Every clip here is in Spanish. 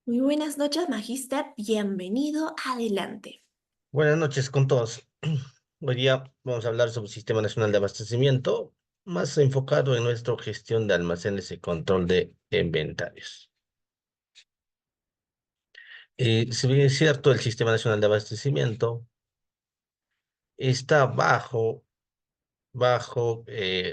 Muy buenas noches, Magister. Bienvenido. Adelante. Buenas noches con todos. Hoy día vamos a hablar sobre el Sistema Nacional de Abastecimiento, más enfocado en nuestra gestión de almacenes y control de inventarios. Si bien es cierto, el Sistema Nacional de Abastecimiento está bajo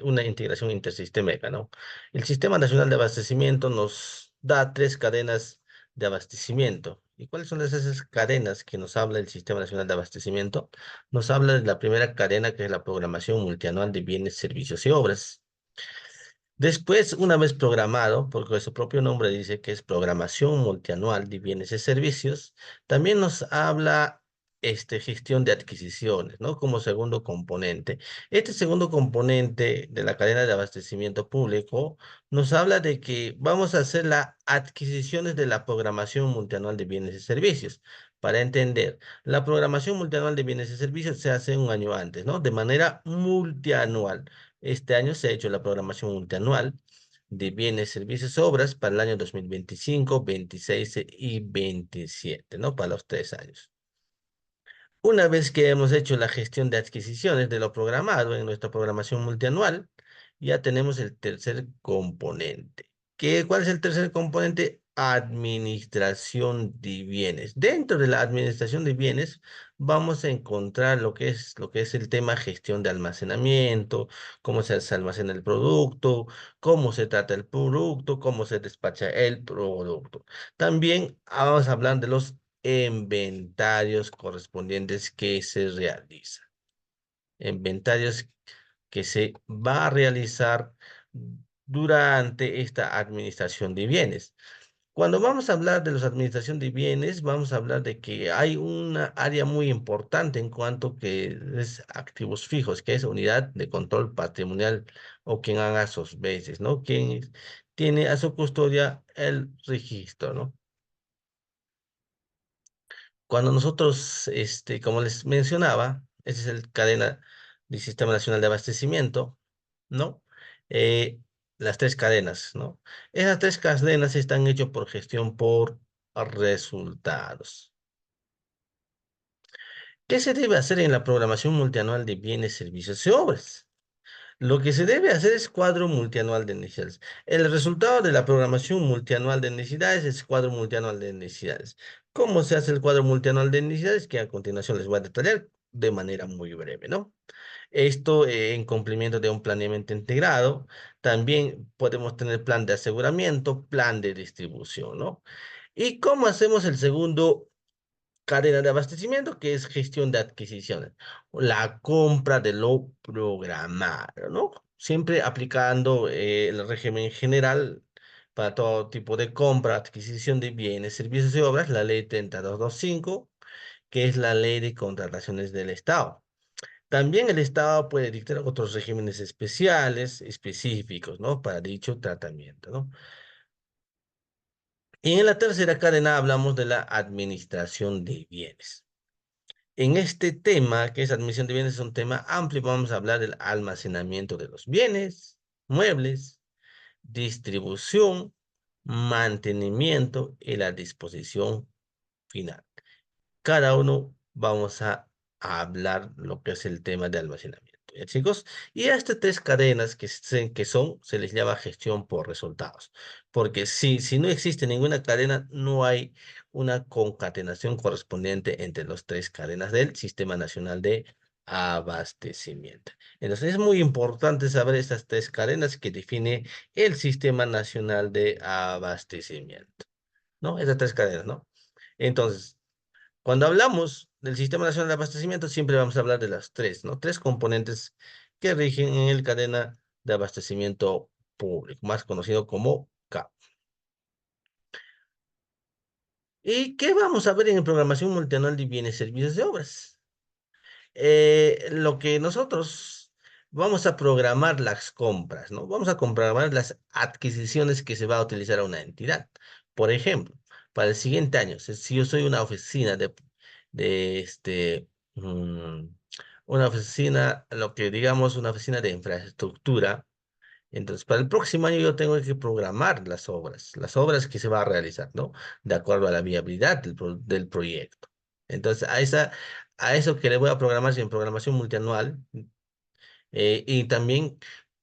una integración intersistémica, ¿no? El Sistema Nacional de Abastecimiento nos da tres cadenas de abastecimiento. ¿Y cuáles son esas cadenas que nos habla el Sistema Nacional de Abastecimiento? Nos habla de la primera cadena, que es la programación multianual de bienes, servicios y obras. Después, una vez programado, porque su propio nombre dice que es programación multianual de bienes y servicios, también nos habla gestión de adquisiciones, ¿no? Como segundo componente. Este segundo componente de la cadena de abastecimiento público nos habla de que vamos a hacer las adquisiciones de la programación multianual de bienes y servicios. Para entender, la programación multianual de bienes y servicios se hace un año antes, ¿no? De manera multianual. Este año se ha hecho la programación multianual de bienes, servicios, obras para el año 2025, 26 y 27, ¿no? Para los 3 años. Una vez que hemos hecho la gestión de adquisiciones de lo programado en nuestra programación multianual, ya tenemos el tercer componente. ¿Cuál es el tercer componente? Administración de bienes. Dentro de la administración de bienes vamos a encontrar lo que es el tema gestión de almacenamiento, cómo se almacena el producto, cómo se trata el producto, cómo se despacha el producto. También vamos a hablar de los inventarios correspondientes que se realizan. Inventarios que se va a realizar durante esta administración de bienes. Cuando vamos a hablar de la administración de bienes, vamos a hablar de que hay una área muy importante en cuanto que es activos fijos, que es unidad de control patrimonial o quien haga sus veces, ¿no? Quien tiene a su custodia el registro, ¿no? Cuando nosotros, como les mencionaba, esa es el cadena del Sistema Nacional de Abastecimiento, ¿no? Eh, las tres cadenas, ¿no? Esas tres cadenas están hechas por gestión por resultados. ¿Qué se debe hacer en la programación multianual de bienes, servicios y obras? Lo que se debe hacer es cuadro multianual de necesidades. El resultado de la programación multianual de necesidades es cuadro multianual de necesidades. ¿Cómo se hace el cuadro multianual de necesidades? Que a continuación les voy a detallar de manera muy breve, ¿no? Esto en cumplimiento de un planeamiento integrado. También podemos tener plan de aseguramiento, plan de distribución, ¿no? ¿Y cómo hacemos el segundo cadena de abastecimiento, que es gestión de adquisiciones? La compra de lo programado, ¿no? Siempre aplicando el régimen general para todo tipo de compra, adquisición de bienes, servicios y obras, la ley 3225, que es la ley de contrataciones del Estado. También el Estado puede dictar otros regímenes especiales, específicos, ¿no? Para dicho tratamiento, ¿no? Y en la tercera cadena hablamos de la administración de bienes. En este tema, que es admisión de bienes, es un tema amplio. Vamos a hablar del almacenamiento de los bienes, muebles, distribución, mantenimiento y la disposición final. Cada uno vamos a hablar lo que es el tema de almacenamiento. ¿Ya, chicos? Y a estas tres cadenas se les llama gestión por resultados. Porque si no existe ninguna cadena, no hay una concatenación correspondiente entre las tres cadenas del Sistema Nacional de Abastecimiento. Entonces es muy importante saber estas tres cadenas que define el Sistema Nacional de Abastecimiento, ¿no? Esas tres cadenas, ¿no? Entonces, cuando hablamos del Sistema Nacional de Abastecimiento, siempre vamos a hablar de las tres, ¿no? Tres componentes que rigen en el cadena de abastecimiento público, más conocido como CAP. ¿Y qué vamos a ver en la programación multianual de bienes, servicios y obras? Lo que nosotros vamos a programar las compras, ¿no? Vamos a programar las adquisiciones que se va a utilizar a una entidad. Por ejemplo, para el siguiente año, si yo soy una oficina de mm, una oficina, lo que digamos una oficina de infraestructura, Entonces, para el próximo año yo tengo que programar las obras que se va a realizar, ¿no? De acuerdo a la viabilidad del proyecto. Entonces, a eso que le voy a programar en programación multianual, y también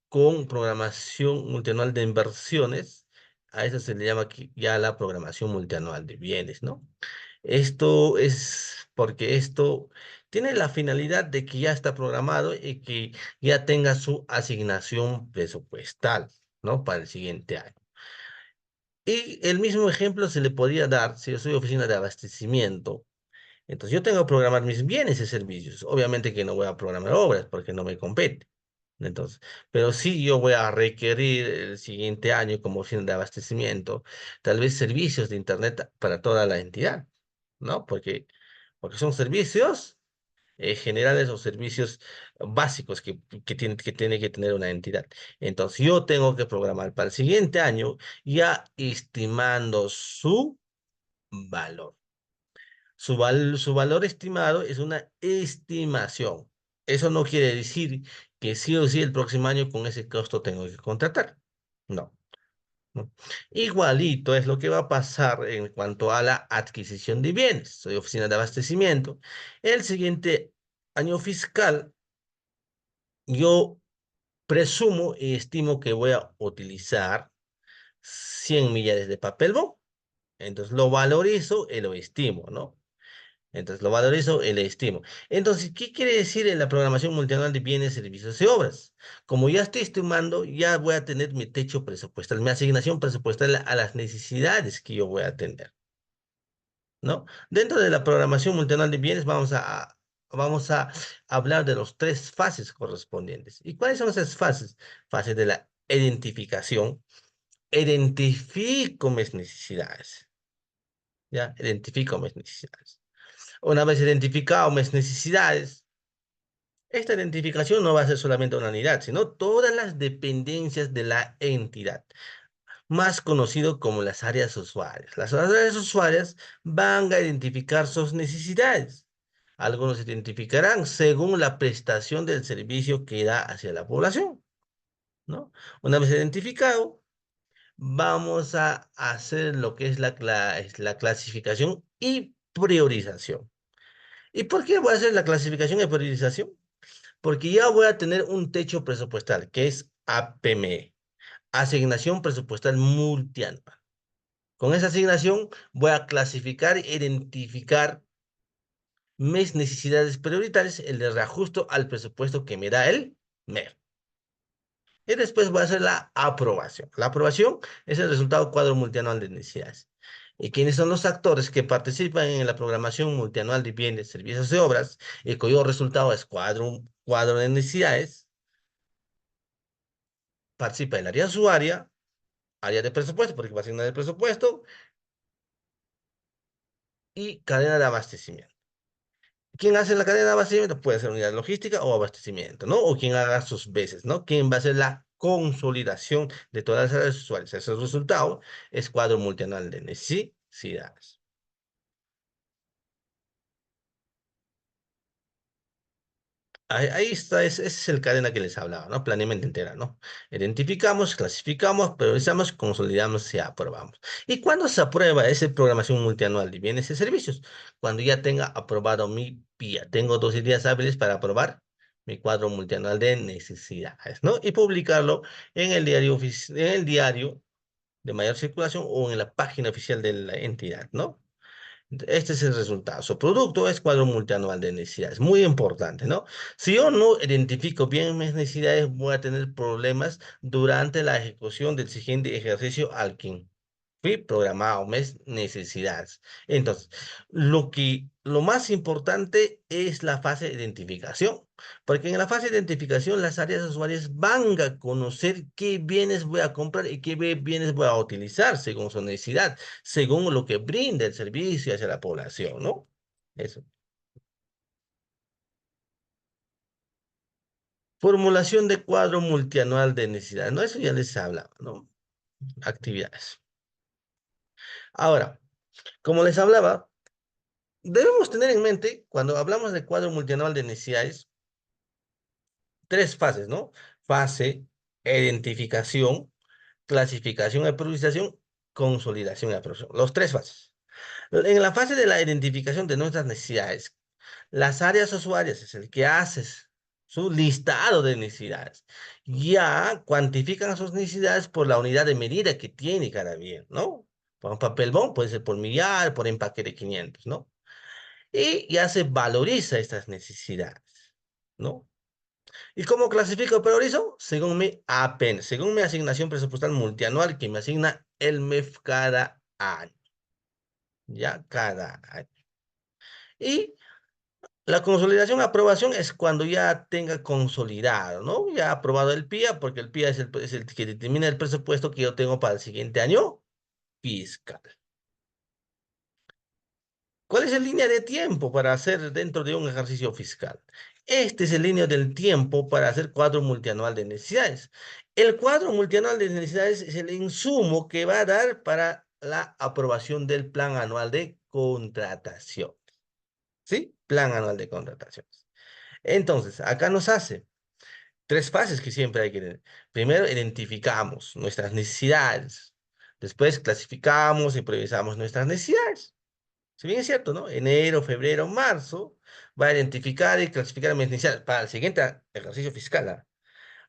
con programación multianual de inversiones, a eso se le llama ya la programación multianual de bienes, ¿no? Esto es porque esto tiene la finalidad de que ya está programado y que ya tenga su asignación presupuestal, ¿no? Para el siguiente año. Y el mismo ejemplo se le podría dar si yo soy oficina de abastecimiento. Entonces yo tengo que programar mis bienes y servicios. Obviamente que no voy a programar obras porque no me compete. Entonces, pero sí yo voy a requerir el siguiente año como oficina de abastecimiento, tal vez servicios de Internet para toda la entidad, ¿no? Porque son servicios generales o servicios básicos que tiene que tener una entidad. Entonces, yo tengo que programar para el siguiente año ya estimando su valor. Su valor estimado es una estimación. Eso no quiere decir que sí o sí el próximo año con ese costo tengo que contratar. No, no. Igualito es lo que va a pasar en cuanto a la adquisición de bienes. Soy oficina de abastecimiento. El siguiente año fiscal, yo presumo y estimo que voy a utilizar 100 millares de papel bond. Entonces lo valorizo y lo estimo, ¿no? Entonces lo valorizo y le estimo. Entonces, ¿qué quiere decir en la programación multianual de bienes, servicios y obras? Como ya estoy estimando, ya voy a tener mi techo presupuestal, mi asignación presupuestal a las necesidades que yo voy a tener, ¿no? Dentro de la programación multianual de bienes vamos a hablar de los tres fases correspondientes. ¿Y cuáles son esas fases? Fase de la identificación. Identifico mis necesidades, ¿ya? Identifico mis necesidades. Una vez identificado mis necesidades, esta identificación no va a ser solamente una unidad, sino todas las dependencias de la entidad, más conocido como las áreas usuarias. Las áreas usuarias van a identificar sus necesidades. Algunos se identificarán según la prestación del servicio que da hacia la población, ¿no? Una vez identificado, vamos a hacer lo que es es la clasificación y priorización. ¿Y por qué voy a hacer la clasificación y priorización? Porque ya voy a tener un techo presupuestal, que es APME, asignación presupuestal multianual. Con esa asignación voy a clasificar e identificar mis necesidades prioritarias, el de reajusto al presupuesto que me da el MER. Y después voy a hacer la aprobación. La aprobación es el resultado cuadro multianual de necesidades. ¿Y quiénes son los actores que participan en la programación multianual de bienes, servicios y obras, y cuyo resultado es cuadro de necesidades? Participa el área usuaria, área de presupuesto, porque va a asignar el presupuesto, y cadena de abastecimiento. ¿Quién hace la cadena de abastecimiento? Puede ser unidad logística o abastecimiento, ¿no? O quien haga sus veces, ¿no? ¿Quién va a hacer la consolidación de todas las áreas usuarias? Ese resultado es cuadro multianual de necesidades. Ahí está, ese es el cadena que les hablaba, ¿no? Planeamiento entera, ¿no? Identificamos, clasificamos, priorizamos, consolidamos y aprobamos. ¿Y cuándo se aprueba esa programación multianual de bienes y servicios? Cuando ya tenga aprobado mi PIA. Tengo 12 días hábiles para aprobar mi cuadro multianual de necesidades, ¿no? Y publicarlo en el en el diario de mayor circulación o en la página oficial de la entidad, ¿no? Este es el resultado. Su producto es cuadro multianual de necesidades. Muy importante, ¿no? Si yo no identifico bien mis necesidades, voy a tener problemas durante la ejecución del siguiente ejercicio al que fui programado, mis necesidades. Entonces, lo más importante es la fase de identificación, porque en la fase de identificación las áreas usuarias van a conocer qué bienes voy a comprar y qué bienes voy a utilizar según su necesidad, según lo que brinda el servicio hacia la población, ¿no? Eso. Formulación de cuadro multianual de necesidades, ¿no? Eso ya les hablaba, ¿no? Actividades. Ahora, como les hablaba, debemos tener en mente, cuando hablamos de cuadro multianual de necesidades, tres fases, ¿no? Fase identificación, clasificación y priorización, consolidación y aprobación. Los tres fases. En la fase de la identificación de nuestras necesidades, las áreas usuarias es el que haces su listado de necesidades. Ya cuantifican sus necesidades por la unidad de medida que tiene cada bien, ¿no? Por un papel bond puede ser por millar, por empaque de 500, ¿no? Y ya se valoriza estas necesidades, ¿no? ¿Y cómo clasifico o priorizo? Según mi APN, según mi asignación presupuestal multianual que me asigna el MEF cada año, ya cada año. Y la consolidación, aprobación es cuando ya tenga consolidado, ¿no? Ya aprobado el PIA, porque el PIA es el que determina el presupuesto que yo tengo para el siguiente año fiscal. ¿Cuál es el línea de tiempo para hacer dentro de un ejercicio fiscal? Este es el línea del tiempo para hacer cuadro multianual de necesidades. El cuadro multianual de necesidades es el insumo que va a dar para la aprobación del plan anual de contratación. ¿Sí? Plan anual de contrataciones. Entonces, acá nos hace tres fases que siempre hay que tener. Primero, identificamos nuestras necesidades. Después, clasificamos y priorizamos nuestras necesidades. Si bien es cierto, ¿no? Enero, febrero, marzo, va a identificar y clasificar mis necesidades para el siguiente ejercicio fiscal. ¿Ah?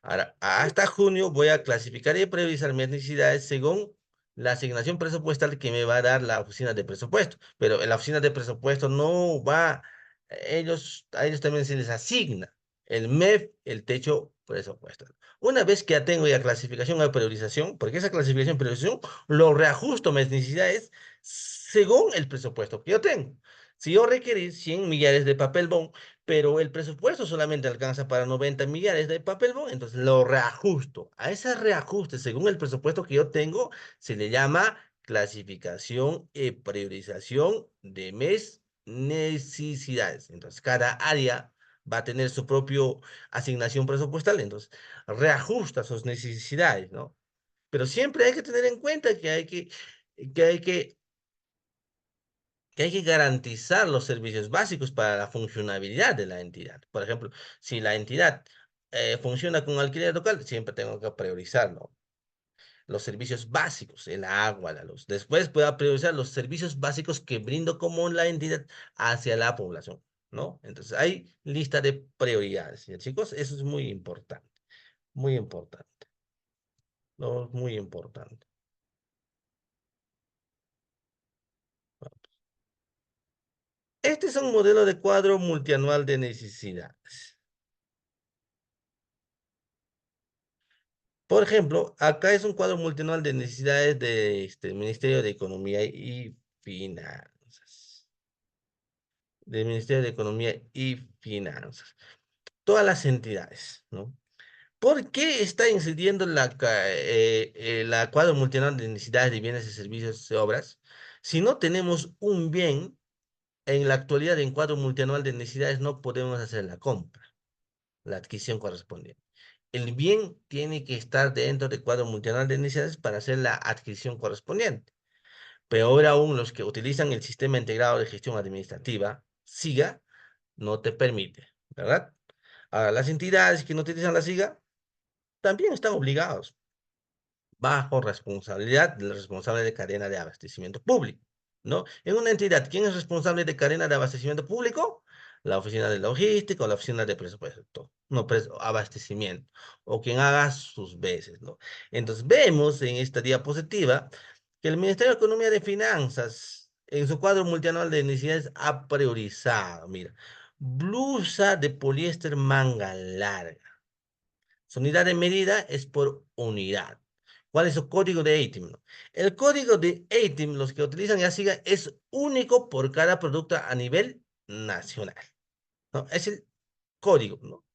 Ahora, hasta junio voy a clasificar y priorizar mis necesidades según la asignación presupuestal que me va a dar la oficina de presupuesto. Pero en la oficina de presupuesto no va, a ellos también se les asigna el MEF, el techo presupuestal. Una vez que ya tengo ya clasificación o priorización, porque esa clasificación y priorización lo reajusto a mis necesidades según el presupuesto que yo tengo. Si yo requerí 100 millares de papel bond, pero el presupuesto solamente alcanza para 90 millares de papel bond, entonces lo reajusto. A ese reajuste, según el presupuesto que yo tengo, se le llama clasificación y priorización de mis necesidades. Entonces, cada área va a tener su propio asignación presupuestal, entonces reajusta sus necesidades, ¿no? Pero siempre hay que tener en cuenta que hay que que hay que garantizar los servicios básicos para la funcionabilidad de la entidad. Por ejemplo, si la entidad funciona con alquiler local, siempre tengo que priorizarlo. Los servicios básicos, el agua, la luz. Después puedo priorizar los servicios básicos que brindo como la entidad hacia la población, ¿no? Entonces hay lista de prioridades, ¿ya, chicos? Eso es muy importante, ¿no? Muy importante. Este es un modelo de cuadro multianual de necesidades. Por ejemplo, acá es un cuadro multianual de necesidades de este Ministerio de Economía y Finanzas. Del Ministerio de Economía y Finanzas. Todas las entidades, ¿no? ¿Por qué está incidiendo la cuadro multianual de necesidades de bienes y servicios y obras? Si no tenemos un bien, en la actualidad en cuadro multianual de necesidades no podemos hacer la compra, la adquisición correspondiente. El bien tiene que estar dentro del cuadro multianual de necesidades para hacer la adquisición correspondiente. Peor aún, los que utilizan el Sistema Integrado de Gestión Administrativa, SIGA, no te permite, ¿verdad? Ahora, las entidades que no utilizan la SIGA también están obligados bajo responsabilidad del responsable de cadena de abastecimiento público, ¿no? En una entidad, ¿quién es responsable de cadena de abastecimiento público? La oficina de logística o la oficina de presupuesto, no, abastecimiento, o quien haga sus veces, ¿no? Entonces, vemos en esta diapositiva que el Ministerio de Economía y de Finanzas, en su cuadro multianual de necesidades, ha priorizado, mira, blusa de poliéster manga larga. Su unidad de medida es por unidad. ¿Cuál es su código de ATIM? El código de ATIM, los que utilizan ya siga, es único por cada producto a nivel nacional, ¿no? Es el código, ¿no?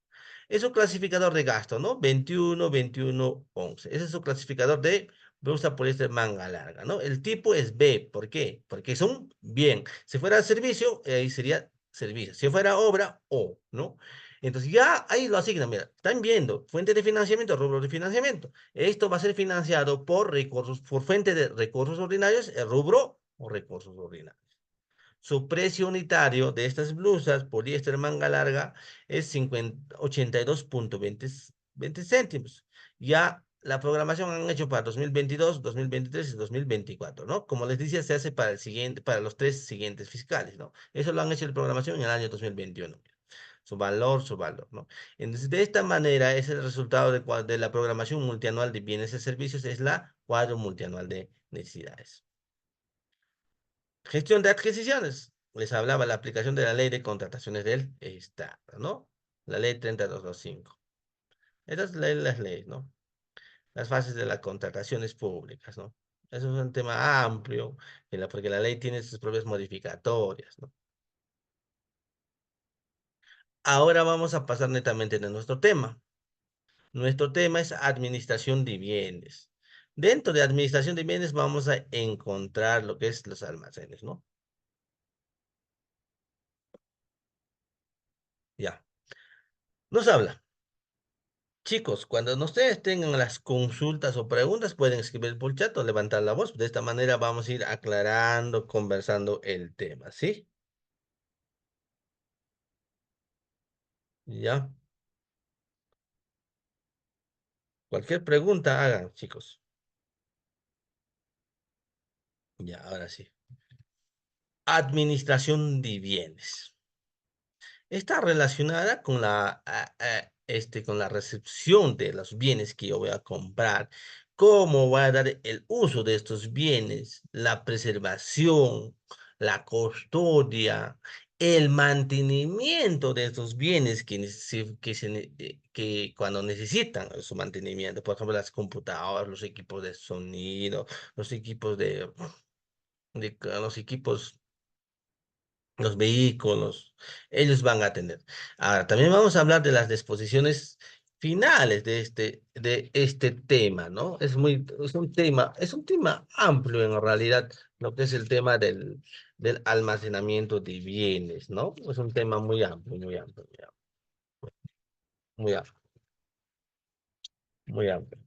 Es su clasificador de gasto, ¿no? 21, 21, 11. Ese es su clasificador de blusa poliéster manga larga, ¿no? El tipo es B. ¿Por qué? Porque es un bien. Si fuera servicio, ahí sería servicio. Si fuera obra, O, ¿no? Entonces ya ahí lo asignan, mira, están viendo, fuente de financiamiento, rubro de financiamiento. Esto va a ser financiado por recursos, por fuente de recursos ordinarios, el rubro o recursos ordinarios. Su precio unitario de estas blusas poliéster manga larga es 82.20 céntimos. Ya la programación han hecho para 2022, 2023 y 2024, ¿no? Como les decía, se hace para el siguiente, para los tres siguientes fiscales, ¿no? Eso lo han hecho la programación en el año 2021. Su valor, ¿no? Entonces, de esta manera es el resultado de la programación multianual de bienes y servicios, es la cuadro multianual de necesidades. Gestión de adquisiciones. Les hablaba la aplicación de la ley de contrataciones del Estado, ¿no? La ley 30225. Estas son las leyes, ¿no? Las fases de las contrataciones públicas, ¿no? Eso es un tema amplio, porque la ley tiene sus propias modificatorias, ¿no? Ahora vamos a pasar netamente de nuestro tema. Nuestro tema es administración de bienes. Dentro de administración de bienes vamos a encontrar lo que es los almacenes, ¿no? Ya. Nos habla. Chicos, cuando ustedes tengan las consultas o preguntas, pueden escribir por chat o levantar la voz. De esta manera vamos a ir aclarando, conversando el tema, ¿sí? Ya. Cualquier pregunta hagan, chicos. Ya, ahora sí. Administración de bienes. Está relacionada con con la recepción de los bienes que yo voy a comprar, cómo voy a dar el uso de estos bienes, la preservación, la custodia, el mantenimiento de estos bienes que cuando necesitan su mantenimiento, por ejemplo, las computadoras, los equipos de sonido, los equipos los equipos, los vehículos, ellos van a tener. Ahora, también vamos a hablar de las disposiciones finales de este tema, ¿no? Es un tema amplio en realidad, lo que es el tema del almacenamiento de bienes, ¿no? Es un tema muy amplio, muy amplio, muy amplio, muy amplio.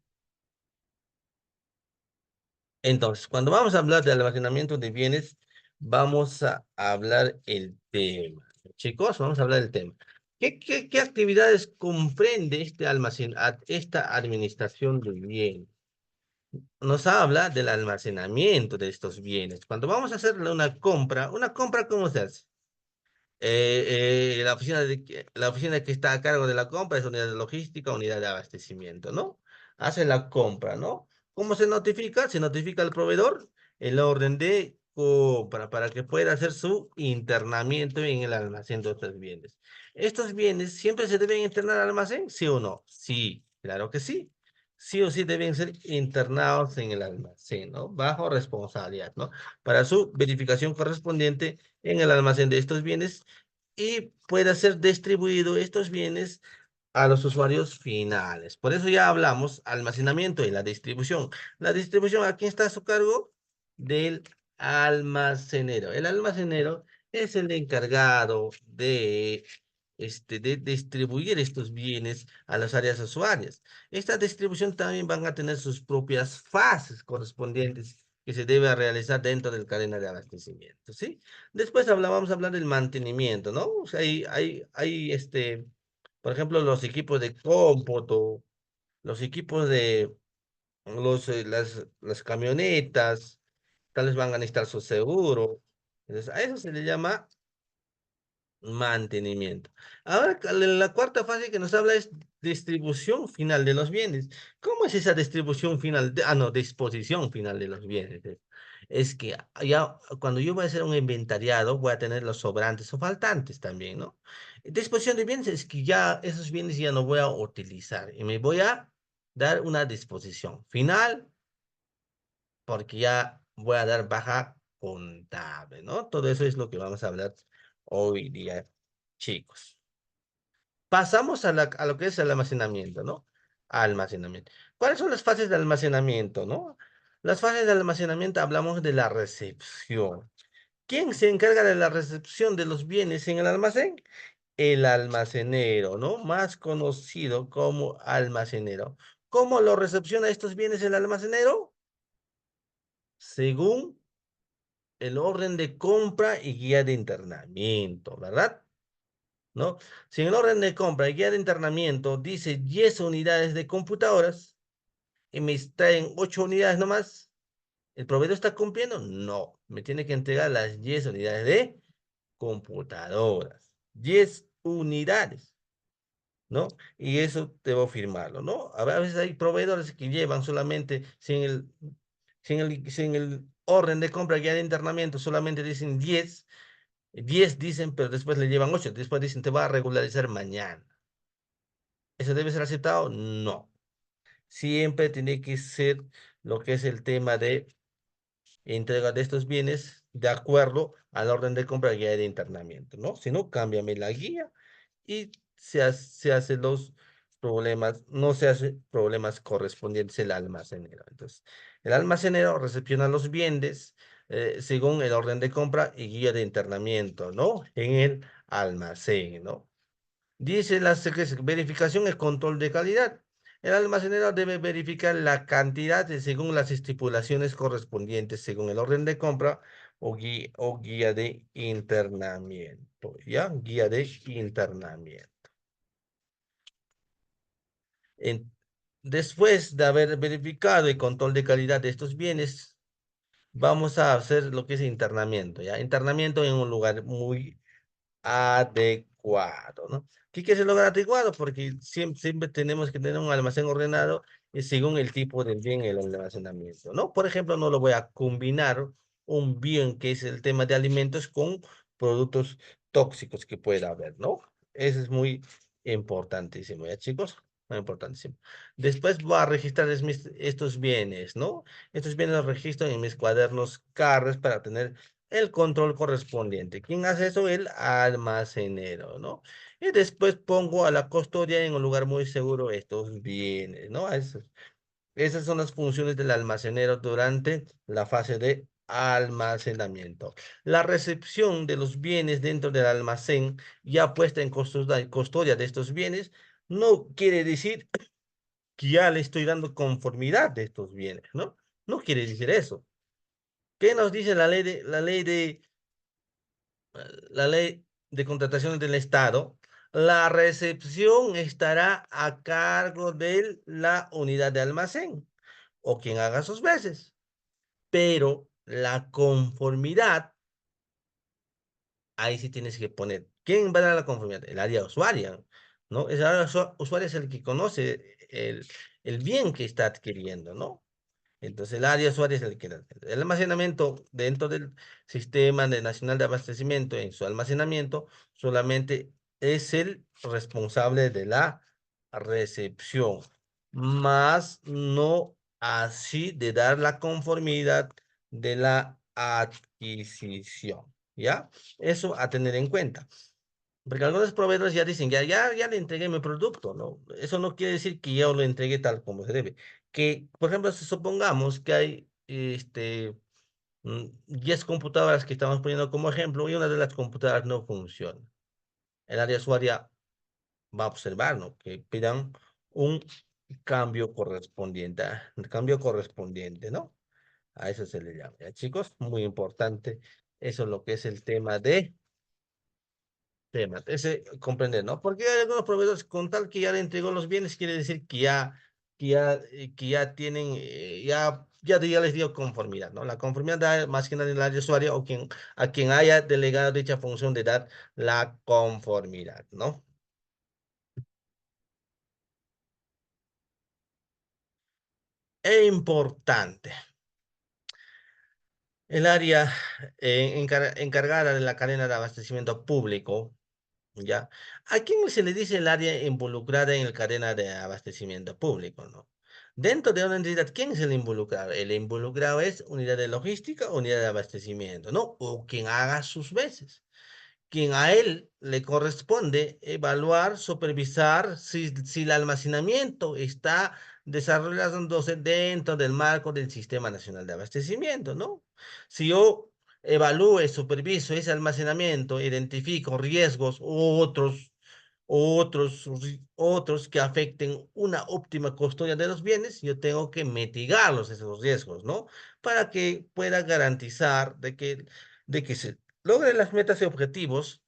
Entonces, cuando vamos a hablar de almacenamiento de bienes, vamos a hablar el tema. Chicos, vamos a hablar del tema. ¿Qué actividades comprende esta administración de bienes? Nos habla del almacenamiento de estos bienes. Cuando vamos a hacerle una compra, ¿cómo se hace? La oficina que está a cargo de la compra es unidad de logística, unidad de abastecimiento, ¿no? Hace la compra, ¿no? ¿Cómo se notifica? Se notifica al proveedor el orden de compra para que pueda hacer su internamiento en el almacén de otros bienes. ¿Estos bienes siempre se deben internar al almacén? ¿Sí o no? Sí, claro que sí. Sí o sí deben ser internados en el almacén, ¿no? Bajo responsabilidad, ¿no? Para su verificación correspondiente en el almacén de estos bienes y pueda ser distribuido estos bienes a los usuarios finales. Por eso ya hablamos almacenamiento y la distribución. La distribución, ¿a quién está a su cargo? Del almacenero. El almacenero es el encargado de distribuir estos bienes a las áreas usuarias. Esta distribución también van a tener sus propias fases correspondientes que se debe realizar dentro del cadena de abastecimiento, ¿sí? Después vamos a hablar del mantenimiento, ¿no? O sea, por ejemplo, los equipos de cómputo, los equipos de las camionetas, tal vez van a necesitar su seguro. Entonces, a eso se le llama mantenimiento. Ahora, la cuarta fase que nos habla es distribución final de los bienes. ¿Cómo es esa distribución final? No, disposición final de los bienes. Es que ya cuando yo voy a hacer un inventariado, voy a tener los sobrantes o faltantes también, ¿no? Disposición de bienes es que ya esos bienes ya no voy a utilizar y me voy a dar una disposición final porque ya voy a dar baja contable, ¿no? Todo eso es lo que vamos a hablar hoy día, chicos. Pasamos a lo que es el almacenamiento, ¿no? Almacenamiento. ¿Cuáles son las fases de almacenamiento, no? Las fases de almacenamiento hablamos de la recepción. ¿Quién se encarga de la recepción de los bienes en el almacén? El almacenero, ¿no? Más conocido como almacenero. ¿Cómo lo recepciona estos bienes el almacenero? Según el orden de compra y guía de internamiento, ¿verdad? ¿No? Si en el orden de compra y guía de internamiento dice 10 unidades de computadoras, y me traen 8 unidades nomás, ¿el proveedor está cumpliendo? No, me tiene que entregar las 10 unidades de computadoras. 10 unidades, ¿no? Y eso debo firmarlo, ¿no? A veces hay proveedores que llevan solamente sin el orden de compra guía de internamiento, solamente dicen 10, 10 dicen, pero después le llevan 8, después dicen te va a regularizar mañana. ¿Eso debe ser aceptado? No. Siempre tiene que ser lo que es el tema de entrega de estos bienes de acuerdo al orden de compra guía de internamiento, ¿no? Si no, cámbiame la guía y se hace los problemas, no se hace problemas correspondientes el almacenero. Entonces, el almacenero recepciona los bienes según el orden de compra y guía de internamiento, ¿no? En el almacén, ¿no? Dice la verificación y control de calidad. El almacenero debe verificar la cantidad según las estipulaciones correspondientes, según el orden de compra o guía de internamiento. ¿Ya? Guía de internamiento. En- Después de haber verificado el control de calidad de estos bienes, vamos a hacer lo que es internamiento, ¿ya? Internamiento en un lugar muy adecuado, ¿no? ¿Qué quiere decir lugar adecuado? Porque siempre tenemos que tener un almacén ordenado según el tipo de bien el almacenamiento, ¿no? Por ejemplo, no lo voy a combinar un bien que es el tema de alimentos con productos tóxicos que pueda haber, ¿no? Eso es muy importantísimo, ¿ya, chicos? Muy importantísimo. Después voy a registrar estos bienes, ¿no? Estos bienes los registro en mis cuadernos CARRES para tener el control correspondiente. ¿Quién hace eso? El almacenero, ¿no? Y después pongo a la custodia en un lugar muy seguro estos bienes, ¿no? Esas son las funciones del almacenero durante la fase de almacenamiento. La recepción de los bienes dentro del almacén ya puesta en custodia de estos bienes no quiere decir que ya le estoy dando conformidad de estos bienes, ¿no? No quiere decir eso. ¿Qué nos dice la ley de contrataciones del Estado? La recepción estará a cargo de la unidad de almacén o quien haga sus veces, pero la conformidad, ahí sí tienes que poner. ¿Quién va a dar la conformidad? El área usuaria, ¿no? El área usuaria es el que conoce el bien que está adquiriendo, ¿no? Entonces, el área usuaria es el que el almacenamiento dentro del sistema nacional de abastecimiento, en su almacenamiento, solamente es el responsable de la recepción, más no así de dar la conformidad de la adquisición, ¿ya? Eso a tener en cuenta. Porque algunos proveedores ya dicen, ya le entregué mi producto, ¿no? Eso no quiere decir que yo lo entregué tal como se debe. Que, por ejemplo, si supongamos que hay 10 computadoras que estamos poniendo como ejemplo y una de las computadoras no funciona. El área usuaria va a observar, ¿no? Que pidan un cambio correspondiente, ¿no? A eso se le llama, ¿ya, chicos? Muy importante. Eso es lo que es el tema de temas. Ese comprender, ¿no? Porque hay algunos proveedores con tal que ya le entregó los bienes, quiere decir que ya tienen, ya les dio conformidad, ¿no? La conformidad da más que nada en el área usuaria o a quien haya delegado dicha función de dar la conformidad, ¿no? E importante, el área encargada de la cadena de abastecimiento público. ¿Ya? ¿A quién se le dice el área involucrada en la cadena de abastecimiento público, no? Dentro de una entidad, ¿quién es el involucrado? El involucrado es unidad de logística, unidad de abastecimiento, ¿no? O quien haga sus veces, quien a él le corresponde evaluar, supervisar si el almacenamiento está desarrollándose dentro del marco del Sistema Nacional de Abastecimiento, ¿no? Si yo evalúe, superviso ese almacenamiento, identifico riesgos u otros que afecten una óptima custodia de los bienes, yo tengo que mitigarlos esos riesgos, ¿no? Para que pueda garantizar de que se logren las metas y objetivos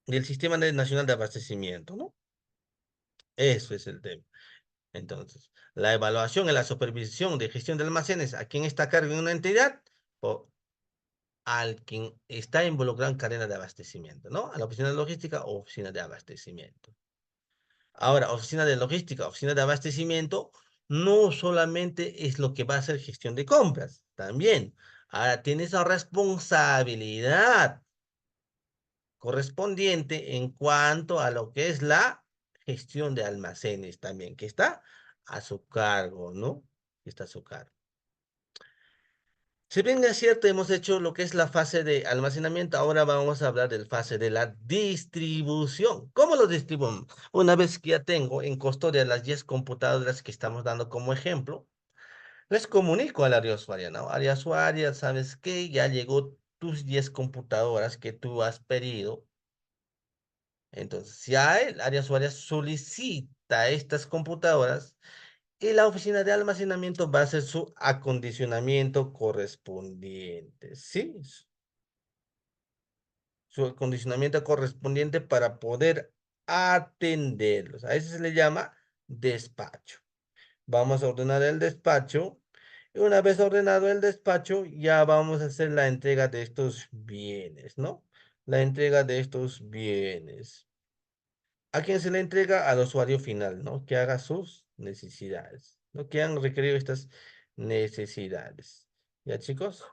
del Sistema Nacional de Abastecimiento, ¿no? Eso es el tema. Entonces, la evaluación y la supervisión de gestión de almacenes, ¿a quién está a cargo en una entidad? O al quien está involucrado en cadena de abastecimiento, ¿no? A la oficina de logística o oficina de abastecimiento. Ahora, oficina de logística, oficina de abastecimiento, no solamente es lo que va a hacer gestión de compras, también. Ahora tiene esa responsabilidad correspondiente en cuanto a lo que es la gestión de almacenes también, que está a su cargo, ¿no? Está a su cargo. Si bien es cierto, hemos hecho lo que es la fase de almacenamiento, ahora vamos a hablar del fase de la distribución. ¿Cómo lo distribuimos? Una vez que ya tengo en custodia las 10 computadoras que estamos dando como ejemplo, les comunico al área usuaria, ¿no? Área usuaria, ¿sabes qué? Ya llegó tus 10 computadoras que tú has pedido. Entonces, ya el área usuaria solicita estas computadoras y la oficina de almacenamiento va a hacer su acondicionamiento correspondiente, ¿sí? Su acondicionamiento correspondiente para poder atenderlos. A eso se le llama despacho. Vamos a ordenar el despacho. Y una vez ordenado el despacho, ya vamos a hacer la entrega de estos bienes, ¿no? La entrega de estos bienes. ¿A quién se le entrega? Al usuario final, ¿no? Que haga sus necesidades, ¿no? Que han requerido estas necesidades. ¿Ya, chicos?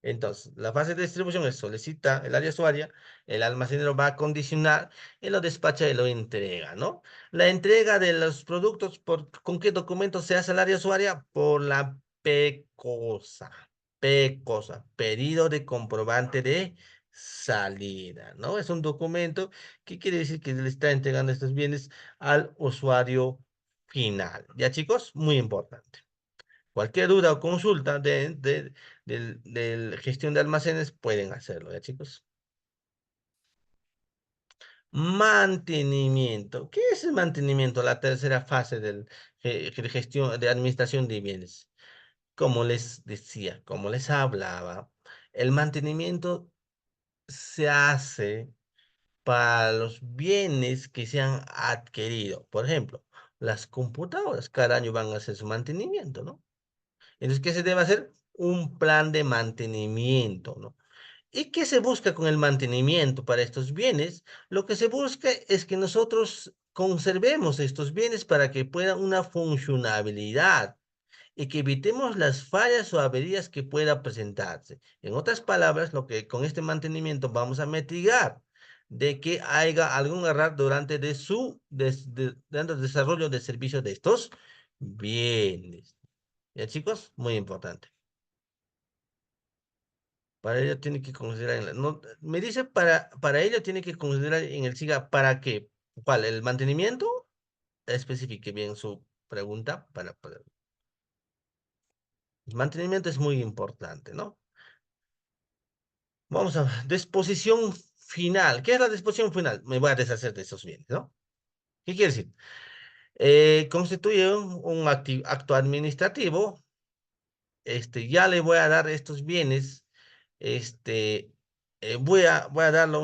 Entonces, la fase de distribución es solicita el área usuaria, el almacenero va a condicionar y lo despacha y lo entrega, ¿no? La entrega de los productos, ¿con qué documento se hace el área usuaria? Por la PECOSA. PECOSA, pedido de comprobante de salida, ¿no? Es un documento que quiere decir que le está entregando estos bienes al usuario final. ¿Ya, chicos? Muy importante. Cualquier duda o consulta del gestión de almacenes pueden hacerlo, ¿ya, chicos? Mantenimiento. ¿Qué es el mantenimiento? La tercera fase de gestión, de administración de bienes. Como les decía, como les hablaba, el mantenimiento se hace para los bienes que se han adquirido. Por ejemplo, las computadoras cada año van a hacer su mantenimiento, ¿no? Entonces, ¿qué se debe hacer? Un plan de mantenimiento, ¿no? ¿Y qué se busca con el mantenimiento para estos bienes? Lo que se busca es que nosotros conservemos estos bienes para que puedan una funcionabilidad y que evitemos las fallas o averías que pueda presentarse. En otras palabras, lo que con este mantenimiento vamos a mitigar de que haya algún error durante durante el desarrollo de servicios de estos bienes. ¿Ya, chicos? Muy importante. Para ello tiene que considerar, no, me dice para ello tiene que considerar en el SIGA, ¿para qué? ¿Cuál? ¿El mantenimiento? Especifique bien su pregunta para poder. El mantenimiento es muy importante, ¿no? Vamos a ver, disposición final. ¿Qué es la disposición final? Me voy a deshacer de esos bienes, ¿no? ¿Qué quiere decir? Constituye un acto administrativo. Ya le voy a dar estos bienes. Este, voy a darle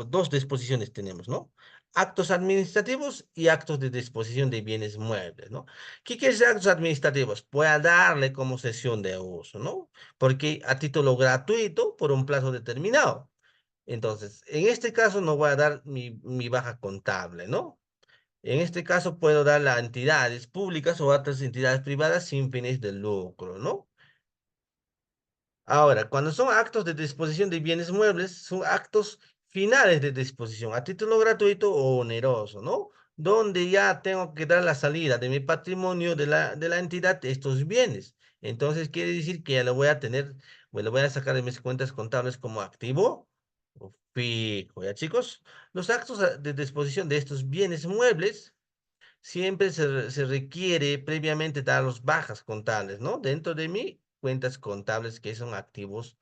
dos disposiciones tenemos, ¿no? Actos administrativos y actos de disposición de bienes muebles, ¿no? ¿Qué quiere decir actos administrativos? Voy a darle como sesión de uso, ¿no? Porque a título gratuito por un plazo determinado. Entonces, en este caso no voy a dar mi baja contable, ¿no? En este caso puedo dar a entidades públicas o a otras entidades privadas sin fines de lucro, ¿no? Ahora, cuando son actos de disposición de bienes muebles, son actos finales de disposición a título gratuito o oneroso, ¿no? Donde ya tengo que dar la salida de mi patrimonio de la entidad de estos bienes. Entonces, quiere decir que ya lo voy a tener, pues lo voy a sacar de mis cuentas contables como activo o fijo, ¿ya, chicos? Los actos de disposición de estos bienes muebles siempre se requiere previamente dar los bajas contables, ¿no? Dentro de mi cuentas contables que son activos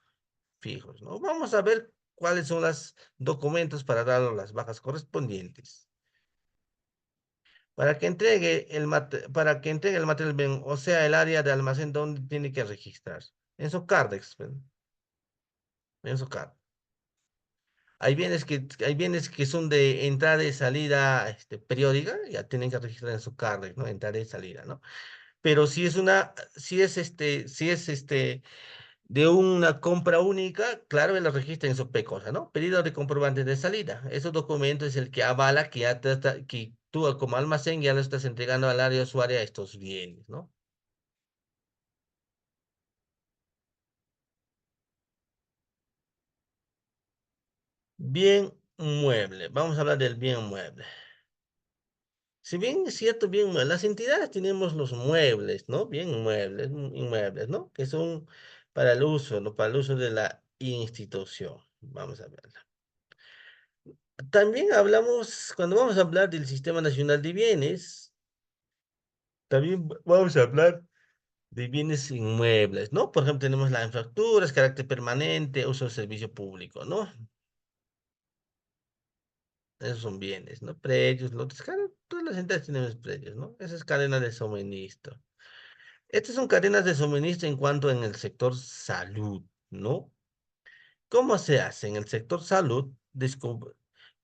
fijos, ¿no? Vamos a ver cuáles son los documentos para dar las bajas correspondientes. Para que entregue el material bien, o sea, el área de almacén donde tiene que registrar. En su CARDEX, en su CARD. Hay bienes que son de entrada y salida periódica, ya tienen que registrar en su carnet, ¿no? Entrada y salida, ¿no? Pero si es de una compra única, claro, él lo registra en su PECOSA, ¿no? Pedido de comprobante de salida. Ese documento es el que avala que que tú como almacén ya lo estás entregando al área usuaria estos bienes, ¿no? Bien mueble. Vamos a hablar del bien mueble. Si bien es cierto, bien, las entidades tenemos los muebles, ¿no? Bien muebles, inmuebles, ¿no? Que son para el uso, ¿no? Para el uso de la institución. Vamos a verla. También hablamos, cuando vamos a hablar del Sistema Nacional de Bienes, también vamos a hablar de bienes inmuebles, ¿no? Por ejemplo, tenemos las infraestructuras, carácter permanente, uso de servicio público, ¿no? Esos son bienes, ¿no? Predios, lotes, claro, todas las entidades tenemos predios, ¿no? Esa es cadena de suministro. Estas son cadenas de suministro en cuanto en el sector salud, ¿no? ¿Cómo se hace en el sector salud?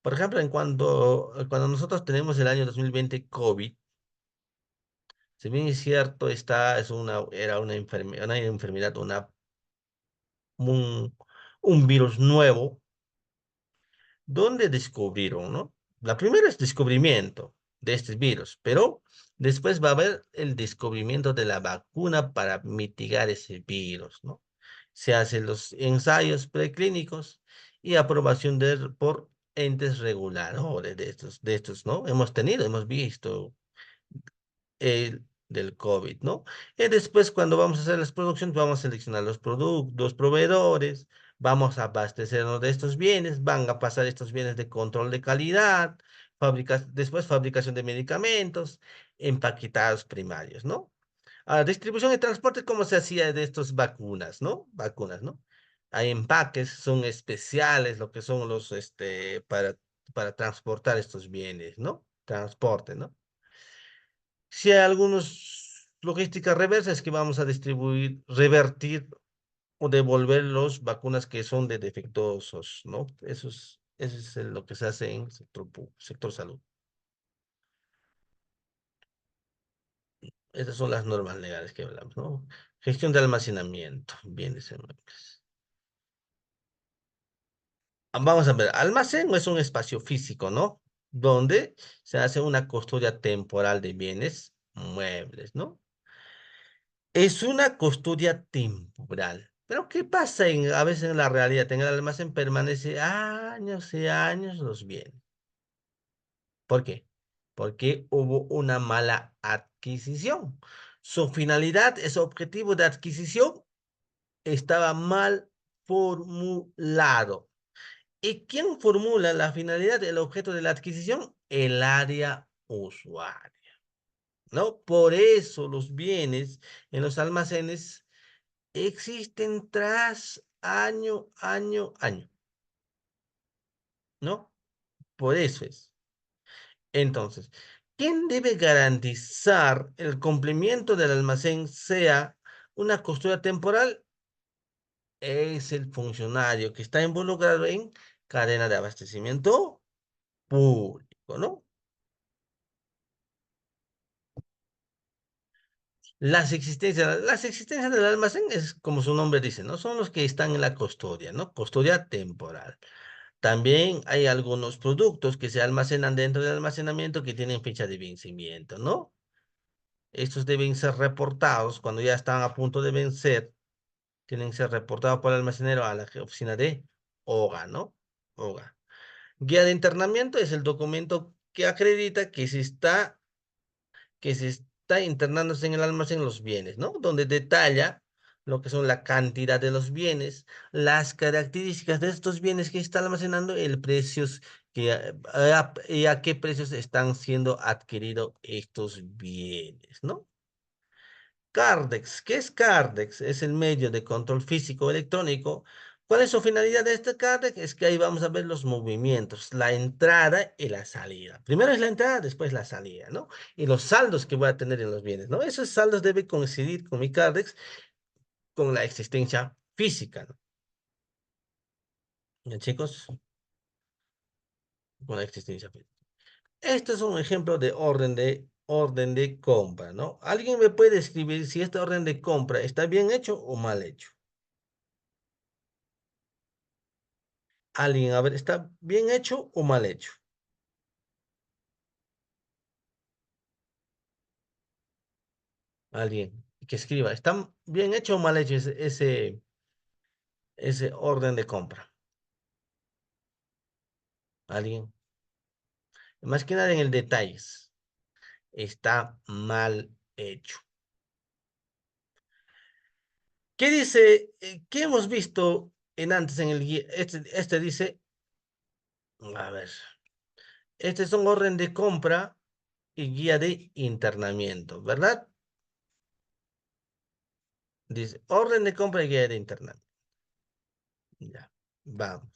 Por ejemplo, cuando nosotros tenemos el año 2020 COVID, si bien es cierto, era una enfermedad, un, un virus nuevo, ¿dónde descubrieron, no? La primera es descubrimiento de este virus, pero después va a haber el descubrimiento de la vacuna para mitigar ese virus, ¿no? Se hacen los ensayos preclínicos y aprobación por entes reguladores de estos, ¿no? Hemos visto del COVID, ¿no? Y después, cuando vamos a hacer las producciones, vamos a seleccionar los productos, proveedores, vamos a abastecernos de estos bienes, van a pasar estos bienes de control de calidad, después fabricación de medicamentos, empaquetados primarios, ¿no? Distribución y transporte, ¿cómo se hacía de estas vacunas, ¿no? Vacunas, ¿no? Hay empaques, son especiales, lo que son para transportar estos bienes, ¿no? Transporte, ¿no? Si hay algunos logísticas reversas que vamos a distribuir, revertir o devolver los vacunas que son de defectuosos, ¿no? Eso es lo que se hace en sector salud. Esas son las normas legales que hablamos, ¿no? Gestión de almacenamiento, bienes e inmuebles. Vamos a ver, almacén no es un espacio físico, ¿no? Donde se hace una custodia temporal de bienes muebles, ¿no? Es una custodia temporal. Pero ¿qué pasa a veces en la realidad? En el almacén permanece años y años los bienes. ¿Por qué? Porque hubo una mala adquisición. Su finalidad, ese objetivo de adquisición estaba mal formulado. ¿Y quién formula la finalidad, el objeto de la adquisición? El área usuaria, ¿no? Por eso los bienes en los almacenes existen tras año, ¿no? Por eso es. Entonces, ¿quién debe garantizar el cumplimiento del almacén sea una custodia temporal? Es el funcionario que está involucrado en cadena de abastecimiento público, ¿no? Las existencias del almacén es como su nombre dice, ¿no? Son los que están en la custodia, ¿no? Custodia temporal. También hay algunos productos que se almacenan dentro del almacenamiento que tienen fecha de vencimiento, ¿no? Estos deben ser reportados cuando ya están a punto de vencer. Tienen que ser reportados por el almacenero a la oficina de OGA, ¿no? OGA. Guía de internamiento es el documento que acredita que se está internándose en el almacén los bienes, ¿no? Donde detalla lo que son la cantidad de los bienes, las características de estos bienes que está almacenando, el precios y a qué precios están siendo adquiridos estos bienes, ¿no? Cardex, ¿qué es Cardex? Es el medio de control físico electrónico. ¿Cuál es su finalidad de este Cardex? Es que ahí vamos a ver los movimientos, la entrada y la salida. Primero es la entrada, después la salida, ¿no? Y los saldos que voy a tener en los bienes, ¿no? Esos saldos deben coincidir con mi Cardex, con la existencia física, ¿no? ¿Ya, chicos? con la existencia. Este es un ejemplo de orden de compra, ¿no? ¿Alguien me puede escribir si este orden de compra está bien hecho o mal hecho? Alguien, a ver, ¿está bien hecho o mal hecho? Alguien que escriba, ¿está bien hecho o mal hecho ese orden de compra? Alguien. Más que nada en el detalles. Está mal hecho. ¿Qué dice? ¿Qué hemos visto en antes en el guía? Este dice, a ver, este es un orden de compra y guía de internamiento, ¿verdad? Dice, orden de compra y guía de internamiento. Ya, vamos.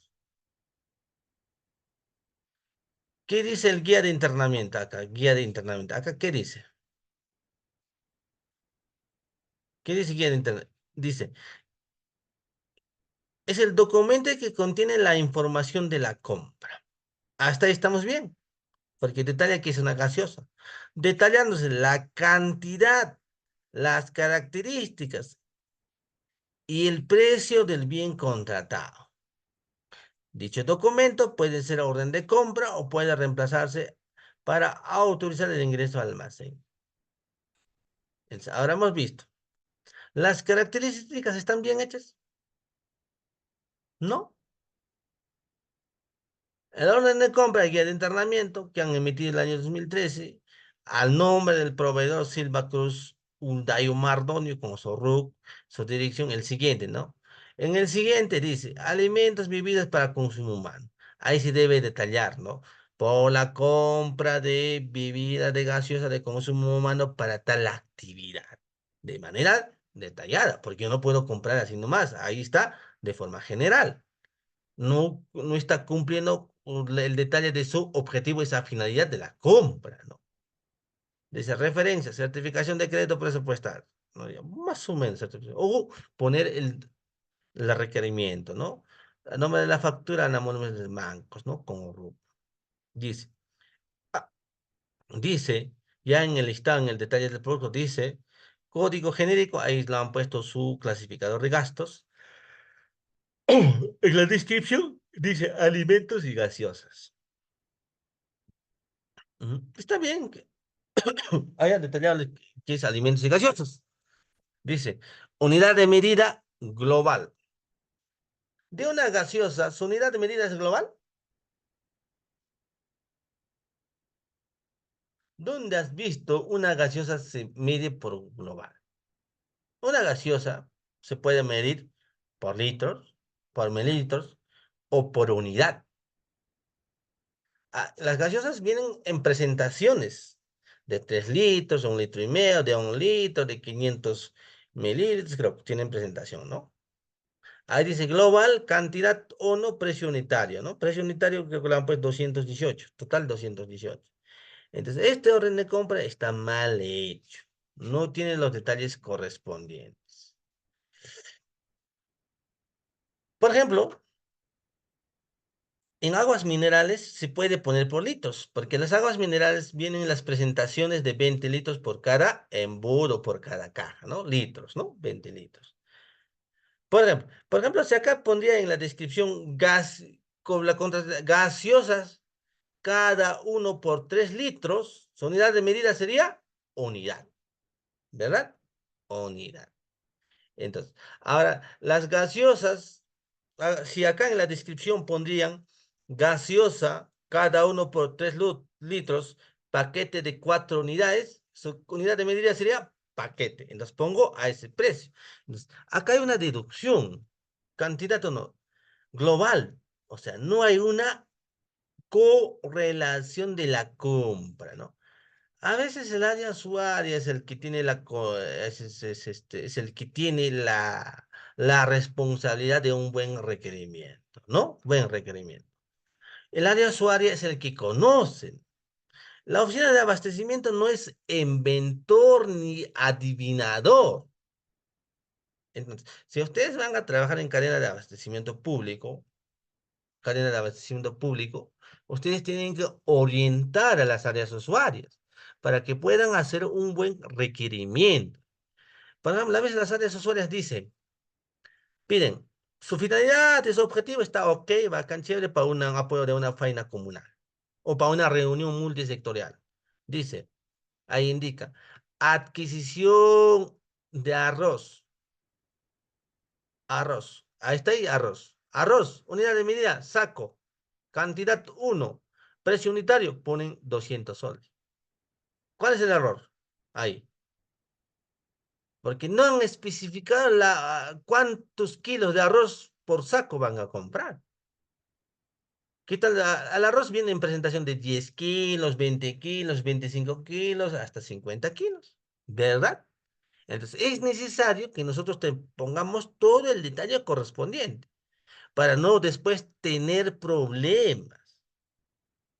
¿Qué dice el guía de internamiento acá? Guía de internamiento. Acá, ¿qué dice? ¿Qué dice guía de internamiento? Dice, es el documento que contiene la información de la compra. Hasta ahí estamos bien, porque detalla que es una gaseosa. Detallándose la cantidad, las características y el precio del bien contratado. Dicho documento puede ser orden de compra o puede reemplazarse para autorizar el ingreso al almacén. Entonces, ahora hemos visto. ¿Las características están bien hechas? No. El orden de compra y guía de internamiento que han emitido el año 2013 al nombre del proveedor Silva Cruz Undayo Mardonio con su dirección, el siguiente, ¿no? En el siguiente dice, alimentos, bebidas para consumo humano. Ahí se debe detallar, ¿no? Por la compra de bebidas de gaseosa de consumo humano para tal actividad. De manera detallada, porque yo no puedo comprar así nomás. Ahí está, de forma general no está cumpliendo el detalle de su objetivo, esa finalidad de la compra, ¿no? Dice referencia, certificación de crédito presupuestal, ¿no? Ya, más o menos, o poner el requerimiento, ¿no? El nombre de la factura, nombre de bancos, ¿no? Como RUP. Dice, ah, dice, ya en el listado, en el detalle del producto, dice, código genérico, ahí lo han puesto su clasificador de gastos. En la descripción dice alimentos y gaseosas. Ujú. Está bien que haya detallado qué es alimentos y gaseosos. Dice, unidad de medida global. De una gaseosa, ¿su unidad de medida es global? ¿Dónde has visto una gaseosa se mide por global? Una gaseosa se puede medir por litros, por mililitros o por unidad. Las gaseosas vienen en presentaciones de 3 litros, 1,5 litros, de 1 litro, de 500 mililitros, creo que tienen presentación, ¿no? Ahí dice global, cantidad o no, precio unitario, ¿no? Precio unitario creo que le han puesto 218, total 218. Entonces, este orden de compra está mal hecho. No tiene los detalles correspondientes. Por ejemplo, en aguas minerales se puede poner por litros, porque las aguas minerales vienen en las presentaciones de 20 litros por cada embudo, por cada caja, ¿no? Litros, ¿no? 20 litros. Por ejemplo, si acá pondría en la descripción gas, con la contra, gaseosas, cada uno por 3 litros, su unidad de medida sería unidad, ¿verdad? Unidad. Entonces, ahora, las gaseosas, si acá en la descripción pondrían gaseosa, cada uno por 3 litros, paquete de 4 unidades, su unidad de medida sería paquete. Entonces pongo a ese precio. Entonces, acá hay una deducción, cantidad o no, global. O sea, no hay una correlación de la compra, ¿no? A veces el área usuaria es el que tiene es el que tiene la responsabilidad de un buen requerimiento, ¿no? Buen requerimiento. El área usuaria es el que conoce. La oficina de abastecimiento no es inventor ni adivinador. Entonces, si ustedes van a trabajar en cadena de abastecimiento público, cadena de abastecimiento público, ustedes tienen que orientar a las áreas usuarias para que puedan hacer un buen requerimiento. Por ejemplo, a veces las áreas usuarias dicen, piden, su finalidad y su objetivo está ok, bacán, chévere para un apoyo de una faena comunal o para una reunión multisectorial. Dice, ahí indica, adquisición de arroz, arroz, ahí está ahí, arroz, unidad de medida, saco, cantidad uno, precio unitario, ponen 200 soles. ¿Cuál es el error? Ahí, porque no han especificado cuántos kilos de arroz por saco van a comprar. ¿Qué tal? Al arroz viene en presentación de 10 kilos, 20 kilos, 25 kilos, hasta 50 kilos, ¿verdad? Entonces, es necesario que nosotros te pongamos todo el detalle correspondiente para no después tener problemas.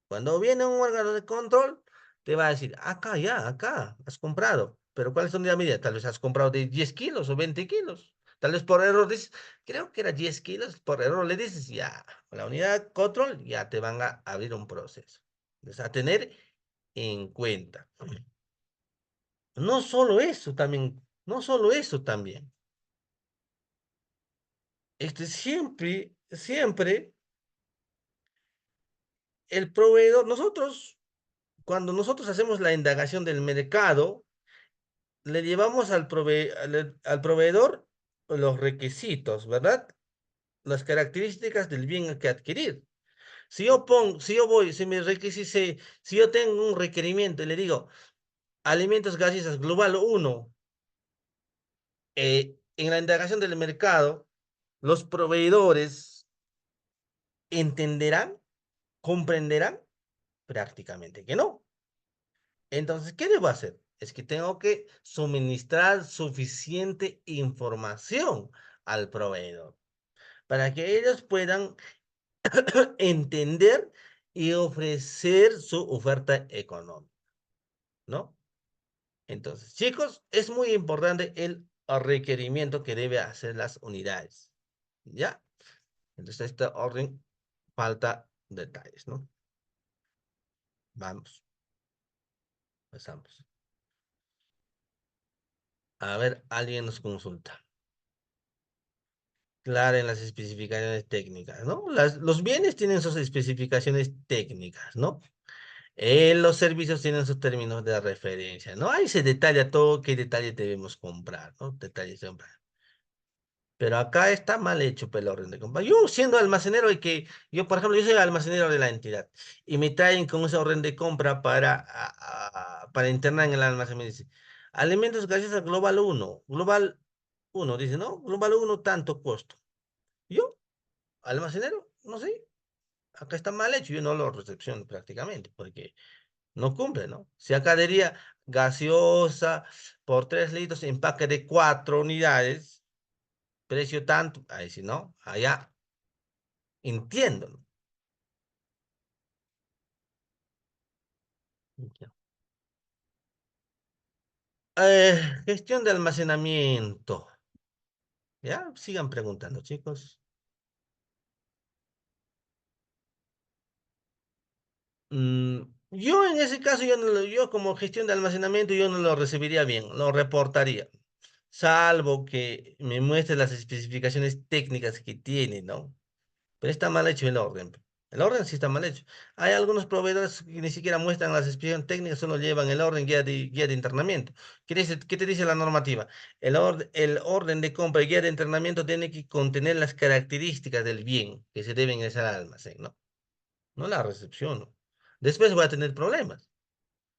Cuando viene un órgano de control, te va a decir, acá ya, acá, has comprado. Pero ¿cuál es tu unidad medida? Tal vez has comprado de 10 kilos o 20 kilos. Tal vez por error dices, creo que era 10 kilos, por error le dices, ya, con la unidad de control ya te van a abrir un proceso. Entonces, a tener en cuenta. No solo eso también, no solo eso también. Siempre, el proveedor, cuando nosotros hacemos la indagación del mercado, le llevamos al proveedor los requisitos, ¿verdad? Las características del bien que adquirir. Si yo tengo un requerimiento y le digo, alimentos gaseosos global uno, en la indagación del mercado, los proveedores entenderán, comprenderán, prácticamente que no. Entonces, ¿qué debo hacer? Es que tengo que suministrar suficiente información al proveedor para que ellos puedan entender y ofrecer su oferta económica, ¿no? Entonces, chicos, es muy importante el requerimiento que debe hacer las unidades, ¿ya? Entonces, este orden falta detalles, ¿no? Vamos, empezamos. A ver, alguien nos consulta. Claro, en las especificaciones técnicas, ¿no? Los bienes tienen sus especificaciones técnicas, ¿no? Los servicios tienen sus términos de referencia, ¿no? Ahí se detalla todo qué detalle debemos comprar, ¿no? Detalles de compra. Pero acá está mal hecho pues, el orden de compra. Yo siendo almacenero por ejemplo, yo soy almacenero de la entidad y me traen con ese orden de compra para internar en el almacén. Me dice, alimentos gaseosos global uno, dice, ¿no? Global uno tanto costo. Yo, almacenero, no sé, acá está mal hecho, yo no lo recepciono prácticamente, porque no cumple, ¿no? Si acá diría gaseosa por 3 litros, empaque de 4 unidades, precio tanto, ahí sí, ¿no? Allá entiendo, ¿no? Ya. Gestión de almacenamiento. Ya, sigan preguntando, chicos. Mm, yo en ese caso, yo como gestión de almacenamiento, yo no lo recibiría bien, lo reportaría. Salvo que me muestre las especificaciones técnicas que tiene, ¿no? Pero está mal hecho el orden. El orden sí está mal hecho. Hay algunos proveedores que ni siquiera muestran las especificaciones técnicas, solo llevan el orden guía de internamiento. ¿Qué te dice la normativa? El orden de compra y guía de internamiento tiene que contener las características del bien que se deben ingresar al almacén, ¿no? No la recepción, ¿no? Después voy a tener problemas.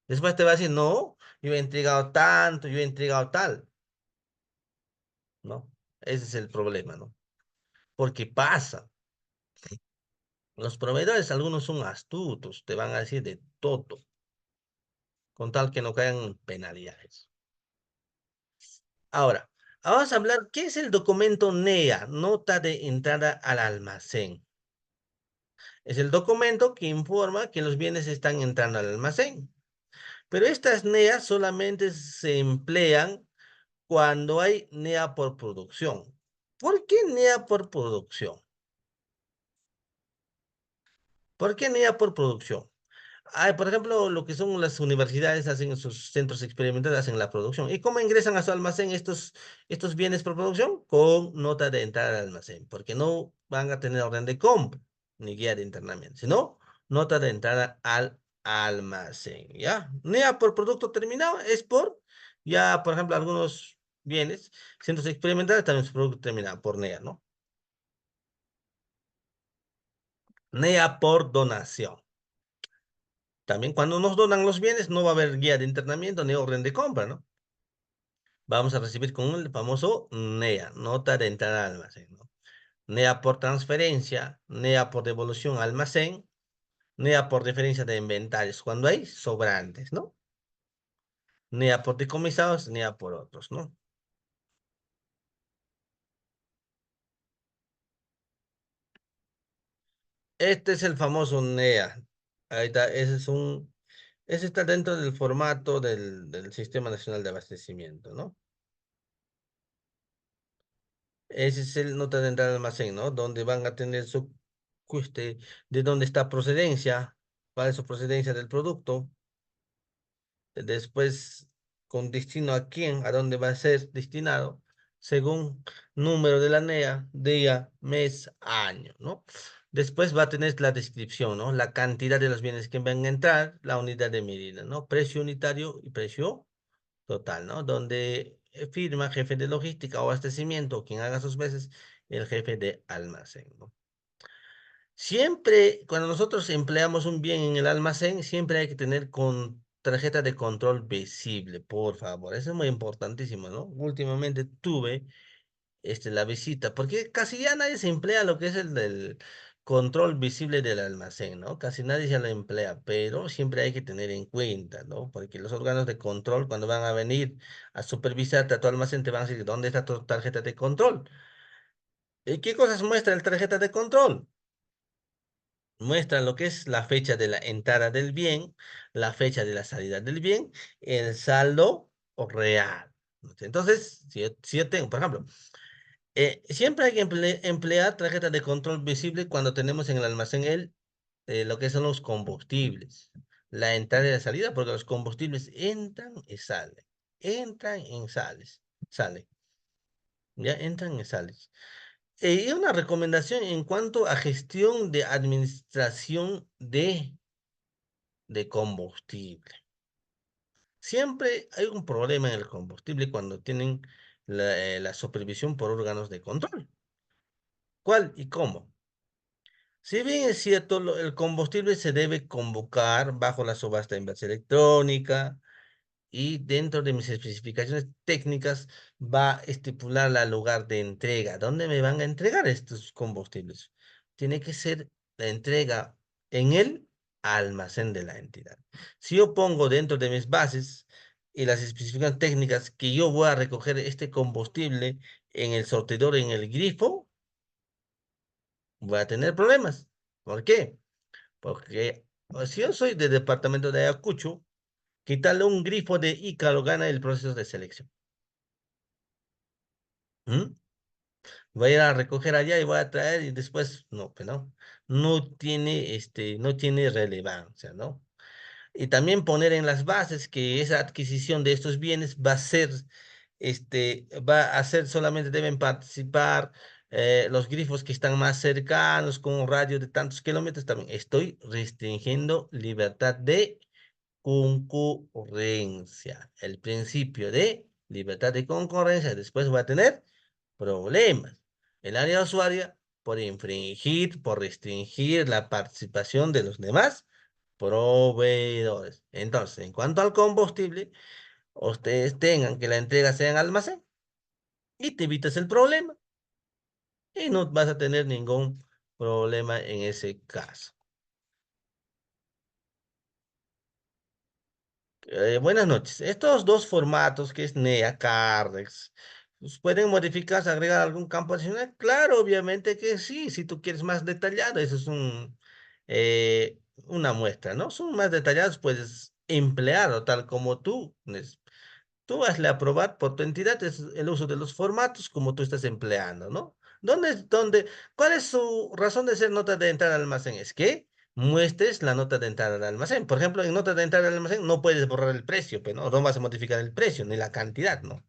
Después te va a decir, no, yo he entregado tanto, yo he entregado tal, ¿no? Ese es el problema, ¿no? Porque pasa. Los proveedores, algunos son astutos, te van a decir de todo, con tal que no caigan penalidades. Ahora, vamos a hablar, ¿qué es el documento NEA? Nota de entrada al almacén. Es el documento que informa que los bienes están entrando al almacén. Pero estas NEA solamente se emplean cuando hay NEA por producción. ¿Por qué NEA por producción? ¿Por qué NEA por producción? Ay, por ejemplo, lo que son las universidades hacen en sus centros experimentales, hacen la producción. ¿Y cómo ingresan a su almacén estos bienes por producción? Con nota de entrada al almacén, porque no van a tener orden de compra ni guía de internamiento, sino nota de entrada al almacén, ¿ya? NEA por producto terminado es por, ya, por ejemplo, algunos bienes, centros experimentales también su producto terminado por NEA, ¿no? NEA por donación. También cuando nos donan los bienes no va a haber guía de internamiento ni orden de compra, ¿no? Vamos a recibir con el famoso NEA, nota de entrada al almacén, ¿no? NEA por transferencia, NEA por devolución al almacén, NEA por diferencia de inventarios, cuando hay sobrantes, ¿no? NEA por decomisados, NEA por otros, ¿no? Este es el famoso NEA. Ahí está, ese está dentro del formato del Sistema Nacional de Abastecimiento, ¿no? Ese es el nota de entrada al almacén, ¿no? Donde van a tener su cueste, de dónde está procedencia, cuál es su procedencia del producto, después con destino a quién, a dónde va a ser destinado, según número de la NEA, día, mes, año, ¿no? Después va a tener la descripción, ¿no? La cantidad de los bienes que van a entrar, la unidad de medida, ¿no? Precio unitario y precio total, ¿no? Donde firma jefe de logística o abastecimiento, quien haga sus veces, el jefe de almacén, ¿no? Siempre, cuando nosotros empleamos un bien en el almacén, siempre hay que tener con tarjeta de control visible, por favor. Eso es muy importantísimo, ¿no? Últimamente tuve la visita, porque casi ya nadie se emplea lo que es el del control visible del almacén, ¿no? Casi nadie se lo emplea, pero siempre hay que tener en cuenta, ¿no? Porque los órganos de control, cuando van a venir a supervisarte a tu almacén, te van a decir, ¿dónde está tu tarjeta de control? ¿Y qué cosas muestra la tarjeta de control? Muestra lo que es la fecha de la entrada del bien, la fecha de la salida del bien, el saldo real. Entonces, si yo tengo, por ejemplo, siempre hay que emplear tarjeta de control visible cuando tenemos en el almacén lo que son los combustibles, la entrada y la salida, porque los combustibles entran y salen, ya entran y salen. Y una recomendación en cuanto a gestión de administración de combustible. Siempre hay un problema en el combustible cuando tienen la supervisión por órganos de control. ¿Cuál y cómo? Si bien es cierto, el combustible se debe convocar bajo la subasta inversa electrónica, y dentro de mis especificaciones técnicas va a estipular el lugar de entrega. ¿Dónde me van a entregar estos combustibles? Tiene que ser la entrega en el almacén de la entidad. Si yo pongo dentro de mis bases y las especificaciones técnicas que yo voy a recoger este combustible en el sortidor, en el grifo, voy a tener problemas. ¿Por qué? Porque si yo soy del departamento de Ayacucho, quitarle un grifo de Ícaro gana el proceso de selección. ¿Mm? Voy a ir a recoger allá y voy a traer y después, no, pues no, no tiene relevancia, ¿no? Y también poner en las bases que esa adquisición de estos bienes va a ser solamente deben participar los grifos que están más cercanos con un radio de tantos kilómetros. También estoy restringiendo libertad de concurrencia. El principio de libertad de concurrencia. Después va a tener problemas. El área usuaria por infringir, por restringir la participación de los demás proveedores. Entonces, en cuanto al combustible, ustedes tengan que la entrega sea en almacén y te evitas el problema y no vas a tener ningún problema en ese caso. Buenas noches. Estos dos formatos, que es NEA, Cardex, pues, ¿pueden modificarse, agregar algún campo adicional? Claro, obviamente que sí. Si tú quieres más detallado, eso es una muestra, ¿no? Son más detallados, puedes emplearlo tal como tú. Tú hazle aprobar por tu entidad es el uso de los formatos como tú estás empleando, ¿no? ¿Cuál es su razón de ser nota de entrada al almacén? Es que muestres la nota de entrada al almacén. Por ejemplo, en nota de entrada al almacén no puedes borrar el precio, pero no vas a modificar el precio ni la cantidad, ¿no?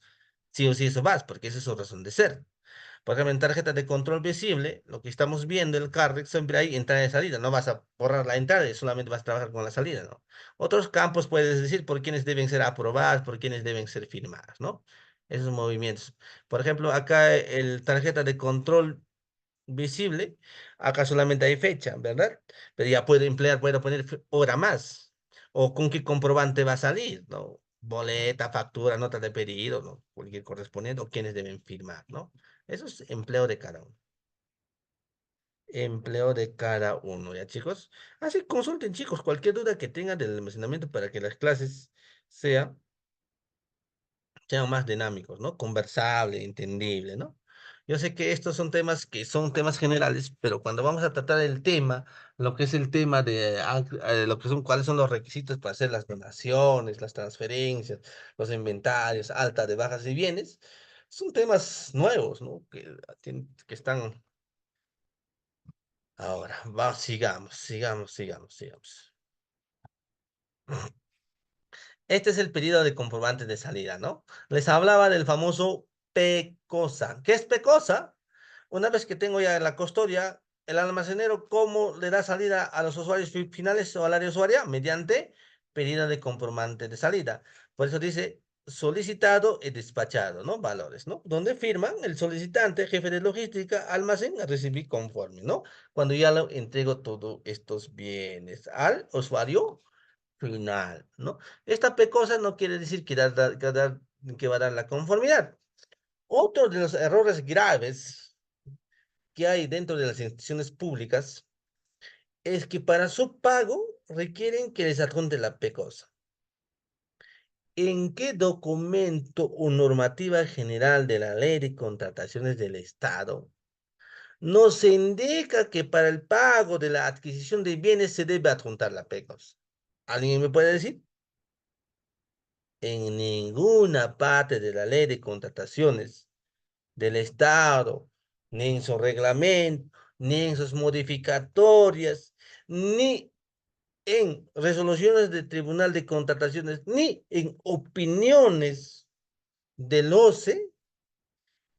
Sí o sí eso vas, porque esa es su razón de ser. Por ejemplo, en tarjeta de control visible, lo que estamos viendo, el CARREX, siempre hay entrada y salida. No vas a borrar la entrada y solamente vas a trabajar con la salida, ¿no? Otros campos puedes decir por quiénes deben ser aprobadas, por quiénes deben ser firmadas, ¿no? Esos movimientos. Por ejemplo, acá el tarjeta de control visible, acá solamente hay fecha, ¿verdad? Pero ya puedo emplear, puedo poner hora más. O con qué comprobante va a salir, ¿no? Boleta, factura, nota de pedido, ¿no? Cualquier correspondiente, o quienes deben firmar, ¿no? Eso es empleo de cada uno. Empleo de cada uno, ¿ya, chicos? Así consulten, chicos, cualquier duda que tengan del almacenamiento para que las clases sean sean más dinámicos, ¿no? Conversable, entendible, ¿no? Yo sé que estos son temas que son temas generales, pero cuando vamos a tratar el tema, lo que es el tema de lo que son, cuáles son los requisitos para hacer las donaciones, las transferencias, los inventarios, alta de bajas y bienes, son temas nuevos, ¿no? Que están ahora. Sigamos. Este es el periodo de comprobante de salida, ¿no? Les hablaba del famoso PECOSA. ¿Qué es PECOSA? Una vez que tengo ya la custodia, el almacenero, ¿cómo le da salida a los usuarios finales o al área usuaria? Mediante periodo de comprobante de salida. Por eso dice solicitado y despachado, ¿no? Valores, ¿no? Donde firman el solicitante, jefe de logística, almacén, a recibir conforme, ¿no? Cuando ya lo entrego todos estos bienes al usuario final, ¿no? Esta pecosa no quiere decir que va a dar la conformidad. Otro de los errores graves que hay dentro de las instituciones públicas es que para su pago requieren que les adjunte la pecosa. ¿En qué documento o normativa general de la ley de contrataciones del Estado nos indica que para el pago de la adquisición de bienes se debe adjuntar la pecosa? ¿Alguien me puede decir? En ninguna parte de la ley de contrataciones del Estado, ni en su reglamento, ni en sus modificatorias, ni en resoluciones del Tribunal de Contrataciones, ni en opiniones del OCE,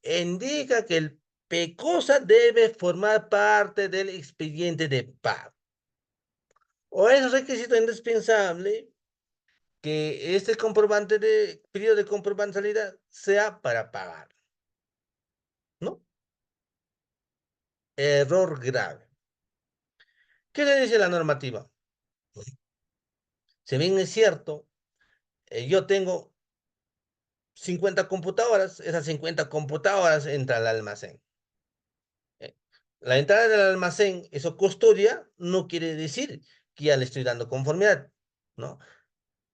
indica que el PECOSA debe formar parte del expediente de pago. O es requisito indispensable que este comprobante de periodo de comprobante de salida sea para pagar, ¿no? Error grave. ¿Qué le dice la normativa? Si bien es cierto, yo tengo 50 computadoras, esas 50 computadoras entran al almacén. Eh, La entrada del almacén, eso custodia, no quiere decir que ya le estoy dando conformidad, ¿no?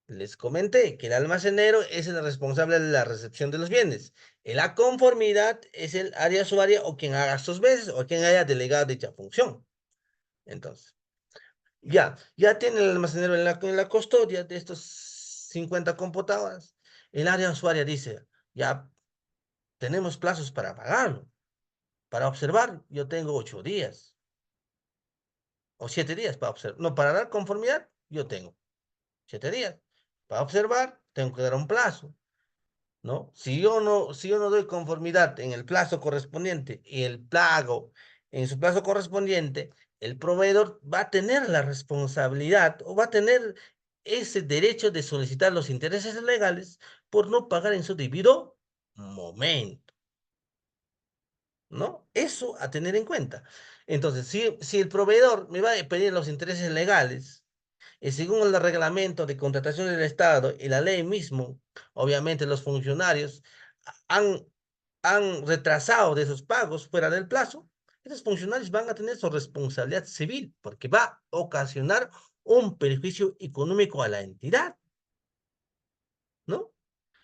Les comenté que el almacenero es el responsable de la recepción de los bienes. Y la conformidad es el área usuaria o quien haga sus veces o quien haya delegado dicha función. Entonces, ya tiene el almacenero en la custodia de estos 50 computadoras. El área usuaria dice, ya tenemos plazos para pagarlo, para observar. Yo tengo 8 días o 7 días para observar. No, para dar conformidad, yo tengo 7 días. Para observar, tengo que dar un plazo, ¿no? Si yo no doy conformidad en el plazo correspondiente y el pago en su plazo correspondiente, el proveedor va a tener la responsabilidad o va a tener ese derecho de solicitar los intereses legales por no pagar en su debido momento, ¿no? Eso a tener en cuenta. Entonces, si el proveedor me va a pedir los intereses legales, y según el reglamento de contratación del Estado y la ley mismo, obviamente los funcionarios han, han retrasado de esos pagos fuera del plazo, esos funcionarios van a tener su responsabilidad civil porque va a ocasionar un perjuicio económico a la entidad, ¿no?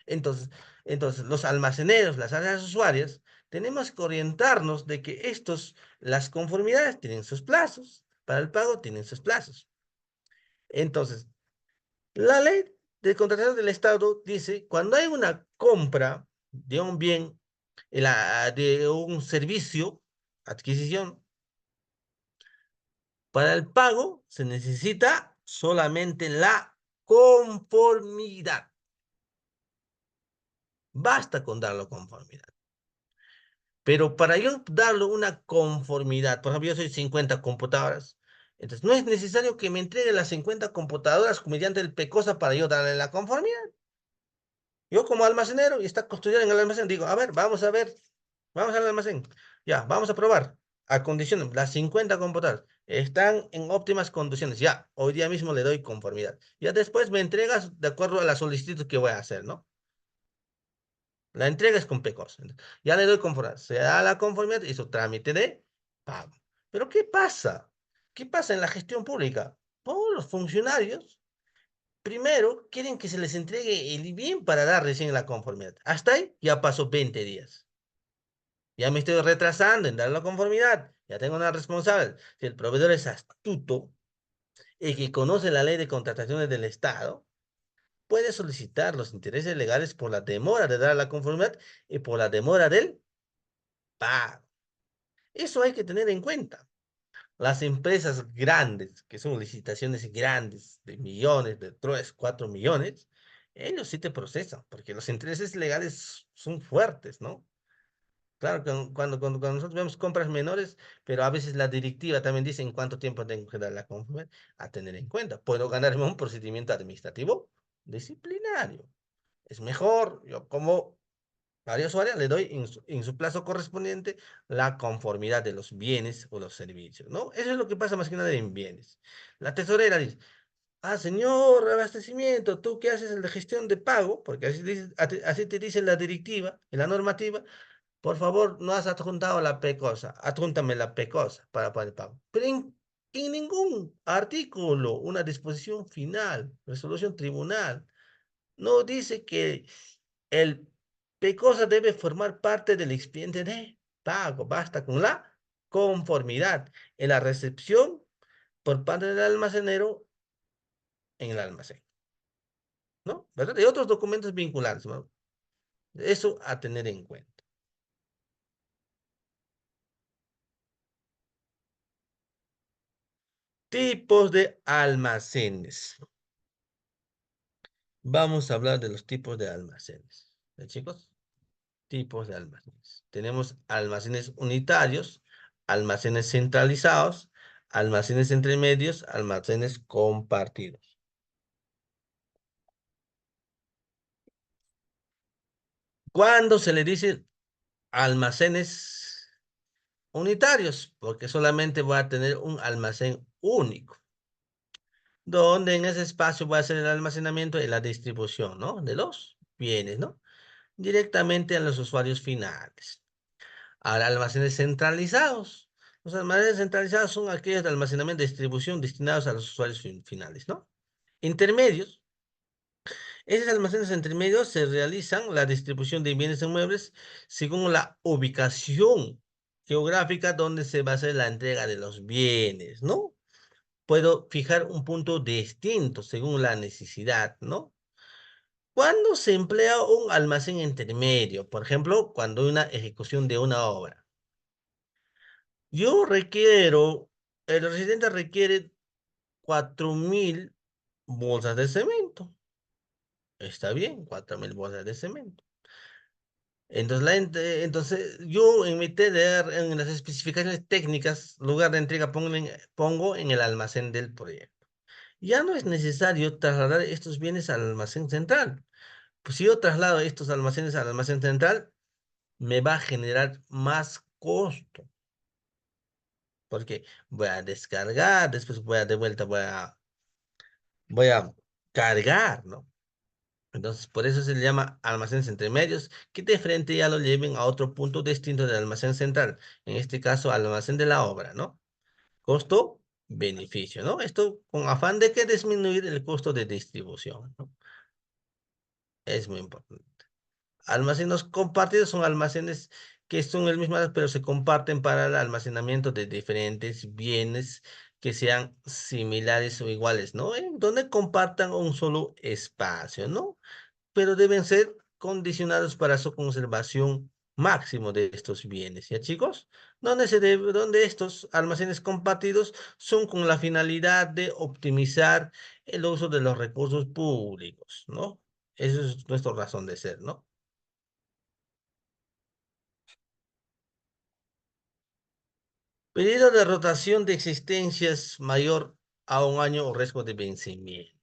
Entonces, entonces los almaceneros, las áreas usuarias, tenemos que orientarnos de que las conformidades tienen sus plazos, para el pago tienen sus plazos. Entonces, la ley de contratación del Estado dice, cuando hay una compra de un bien, de un servicio, adquisición, Para el pago se necesita solamente la conformidad. Basta con darlo conformidad. Pero para yo darle una conformidad, por ejemplo, yo soy 50 computadoras, entonces no es necesario que me entregue las 50 computadoras mediante el PECOSA para yo darle la conformidad. Yo como almacenero y está construido en el almacén, digo, a ver, vamos al almacén, ya, vamos a probar. A condiciones, las 50 computadoras están en óptimas condiciones, ya, hoy día mismo le doy conformidad. Ya después me entregas de acuerdo a la solicitud que voy a hacer, ¿no? La entrega es con PECOS. Ya le doy conformidad. Se da la conformidad y su trámite de pago. Pero ¿qué pasa? ¿Qué pasa en la gestión pública? Todos los funcionarios primero quieren que se les entregue el bien para dar recién la conformidad. Hasta ahí ya pasó 20 días. Ya me estoy retrasando en dar la conformidad. Ya tengo una responsable. Si el proveedor es astuto y que conoce la ley de contrataciones del Estado, puede solicitar los intereses legales por la demora de dar la conformidad y por la demora del pago. Eso hay que tener en cuenta. Las empresas grandes, que son licitaciones grandes de millones, de 3, 4 millones, ellos sí te procesan, porque los intereses legales son fuertes, ¿no? Claro, que cuando nosotros vemos compras menores, pero a veces la directiva también dice en cuánto tiempo tengo que dar la conformidad, a tener en cuenta. Puedo ganarme un procedimiento administrativo disciplinario. Es mejor, yo como varios usuarios le doy en su plazo correspondiente la conformidad de los bienes o los servicios, ¿no? Eso es lo que pasa más que nada en bienes. La tesorera dice, ah, señor abastecimiento, tú que haces el de gestión de pago, porque así te dice la directiva, en la normativa, por favor, no has adjuntado la PECOSA, adjúntame la PECOSA para el pago. Pero en ningún artículo, una disposición final, resolución tribunal, no dice que el PECOSA debe formar parte del expediente de pago. Basta con la conformidad en la recepción por parte del almacenero en el almacén, ¿no? ¿Verdad? Y otros documentos vinculantes, ¿no? Eso a tener en cuenta. Tipos de almacenes. Vamos a hablar de los tipos de almacenes. ¿Eh, chicos? Tipos de almacenes. Tenemos almacenes unitarios, almacenes centralizados, almacenes entre medios, almacenes compartidos. ¿Cuándo se le dice almacenes unitarios? Porque solamente voy a tener un almacén único, donde en ese espacio voy a hacer el almacenamiento y la distribución, ¿no? De los bienes, ¿no? Directamente a los usuarios finales. Ahora, almacenes centralizados. Los almacenes centralizados son aquellos de almacenamiento y distribución destinados a los usuarios finales, ¿no? Intermedios. Esos almacenes intermedios se realizan la distribución de bienes inmuebles según la ubicación geográfica donde se va a hacer la entrega de los bienes, ¿no? Puedo fijar un punto distinto según la necesidad, ¿no? ¿Cuándo se emplea un almacén intermedio? Por ejemplo, cuando hay una ejecución de una obra. Yo requiero, el residente requiere 4.000 bolsas de cemento. Está bien, 4.000 bolsas de cemento. Entonces, entonces yo en mi TDR, en las especificaciones técnicas, lugar de entrega pongo en el almacén del proyecto. Ya no es necesario trasladar estos bienes al almacén central. Pues si yo traslado estos almacenes al almacén central, me va a generar más costo. Porque voy a descargar, después de vuelta voy a cargar, ¿no? Entonces, por eso se le llama almacenes entre medios, que de frente ya lo lleven a otro punto distinto del almacén central. En este caso, al almacén de la obra, ¿no? Costo, beneficio, ¿no? Esto con afán de que disminuir el costo de distribución, ¿no? Es muy importante. Almacenes compartidos son almacenes que son el mismo, pero se comparten para el almacenamiento de diferentes bienes que sean similares o iguales, ¿no? Donde compartan un solo espacio, ¿no? Pero deben ser condicionados para su conservación máximo de estos bienes, ¿ya chicos? Donde estos almacenes compartidos son con la finalidad de optimizar el uso de los recursos públicos, ¿no? Esa es nuestra razón de ser, ¿no? Periodo de rotación de existencias mayor a un año o riesgo de vencimiento.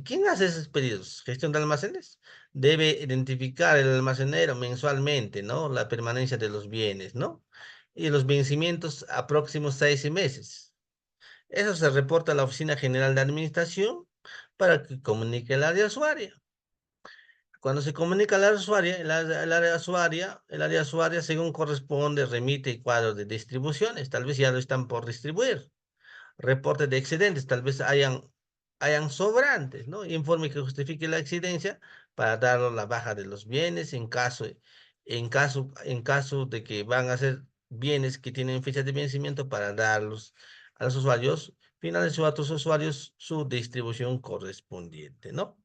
¿Quién hace esos pedidos? Gestión de almacenes. Debe identificar el almacenero mensualmente, ¿no? La permanencia de los bienes, ¿no? Y los vencimientos a próximos 6 meses. Eso se reporta a la Oficina General de Administración para que comunique al área usuaria. Cuando se comunica al área usuaria, el área usuaria, según corresponde, remite cuadros de distribuciones. Tal vez ya lo están por distribuir. Reporte de excedentes, tal vez hayan sobrantes, ¿no? Informe que justifique la excedencia para dar la baja de los bienes en caso de que van a ser bienes que tienen fecha de vencimiento para darlos a los usuarios finales o a otros usuarios su distribución correspondiente, ¿no?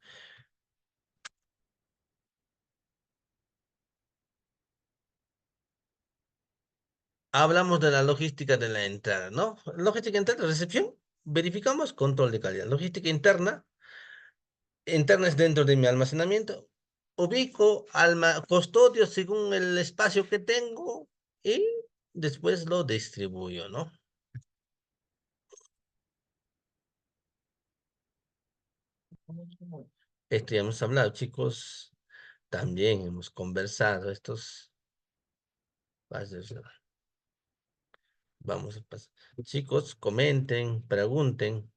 Hablamos de la logística de la entrada, ¿no? Logística interna, recepción, verificamos control de calidad. Logística interna es dentro de mi almacenamiento. Ubico custodio según el espacio que tengo y después lo distribuyo, ¿no? Esto ya hemos hablado, chicos. También hemos conversado estos pasos. Vamos a pasar. Chicos, comenten, pregunten.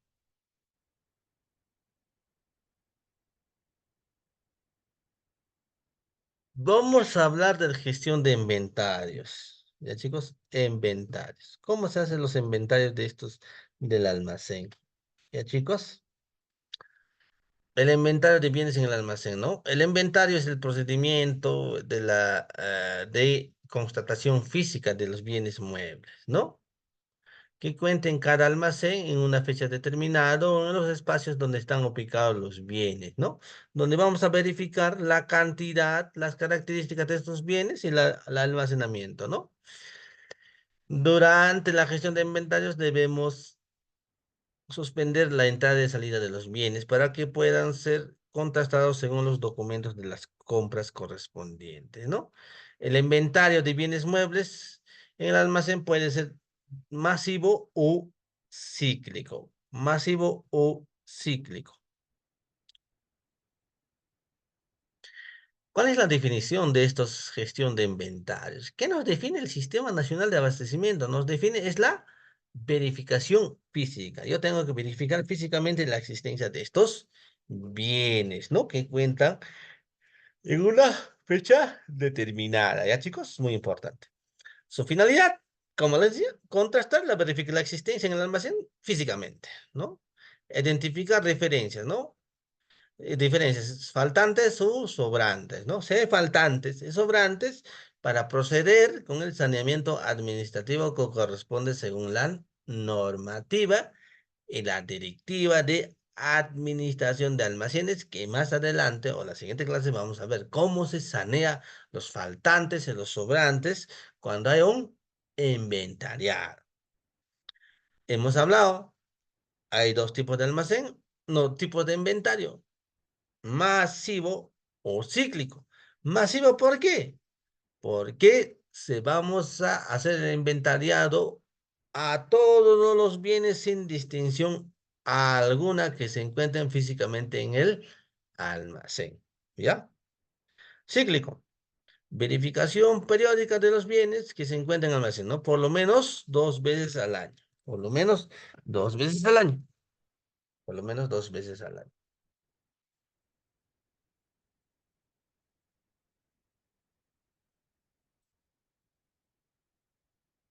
Vamos a hablar de la gestión de inventarios. Ya, chicos, inventarios. ¿Cómo se hacen los inventarios de estos del almacén? Ya, chicos. El inventario de bienes en el almacén, ¿no? El inventario es el procedimiento de constatación física de los bienes muebles, ¿no? Que cuenta en cada almacén en una fecha determinada o en los espacios donde están ubicados los bienes, ¿no? Donde vamos a verificar la cantidad, las características de estos bienes y el almacenamiento, ¿no? Durante la gestión de inventarios debemos suspender la entrada y salida de los bienes para que puedan ser contrastados según los documentos de las compras correspondientes, ¿no? El inventario de bienes muebles en el almacén puede ser masivo o cíclico. Masivo o cíclico. ¿Cuál es la definición de estos gestión de inventarios? ¿Qué nos define el Sistema Nacional de Abastecimiento? Nos define, es la verificación física. Yo tengo que verificar físicamente la existencia de estos bienes, ¿no? Que cuentan en una fecha determinada, ¿ya, chicos? Muy importante. Su finalidad, como les decía, contrastar la existencia en el almacén físicamente, ¿no? Identificar referencias, ¿no? Diferencias, faltantes o sobrantes, ¿no? Sé faltantes y sobrantes para proceder con el saneamiento administrativo que corresponde según la normativa y la directiva de administración de almacenes, que más adelante o la siguiente clase vamos a ver cómo se sanea los faltantes y los sobrantes cuando hay un inventariado. Hemos hablado, hay dos tipos de almacén, no tipos de inventario masivo o cíclico. Masivo, ¿por qué? Porque se vamos a hacer el inventariado a todos los bienes sin distinción alguna que se encuentren físicamente en el almacén. ¿Ya? Cíclico. Verificación periódica de los bienes que se encuentran en el almacén, ¿no? Por lo menos 2 veces al año. Por lo menos 2 veces al año. Por lo menos 2 veces al año.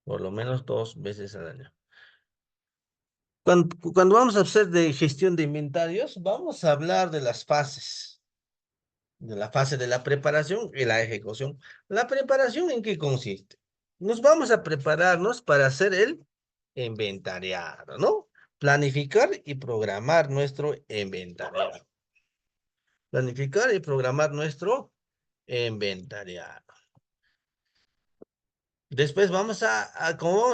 Por lo menos 2 veces al año. Cuando vamos a hacer de gestión de inventarios, vamos a hablar de las fases, de la fase de la preparación y la ejecución. ¿La preparación en qué consiste? Nos vamos a prepararnos para hacer el inventariado, ¿no? Planificar y programar nuestro inventariado. Planificar y programar nuestro inventariado. Después como vamos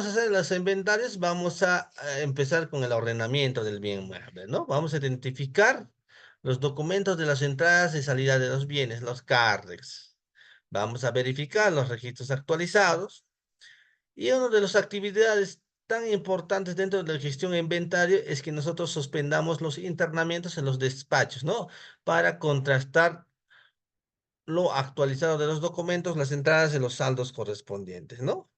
a hacer los inventarios, vamos a empezar con el ordenamiento del bien mueble, ¿no? Vamos a identificar los documentos de las entradas y salidas de los bienes, los CARREX. Vamos a verificar los registros actualizados. Y una de las actividades tan importantes dentro de la gestión de inventario es que nosotros suspendamos los internamientos en los despachos, ¿no? Para contrastar lo actualizado de los documentos, las entradas y los saldos correspondientes, ¿no?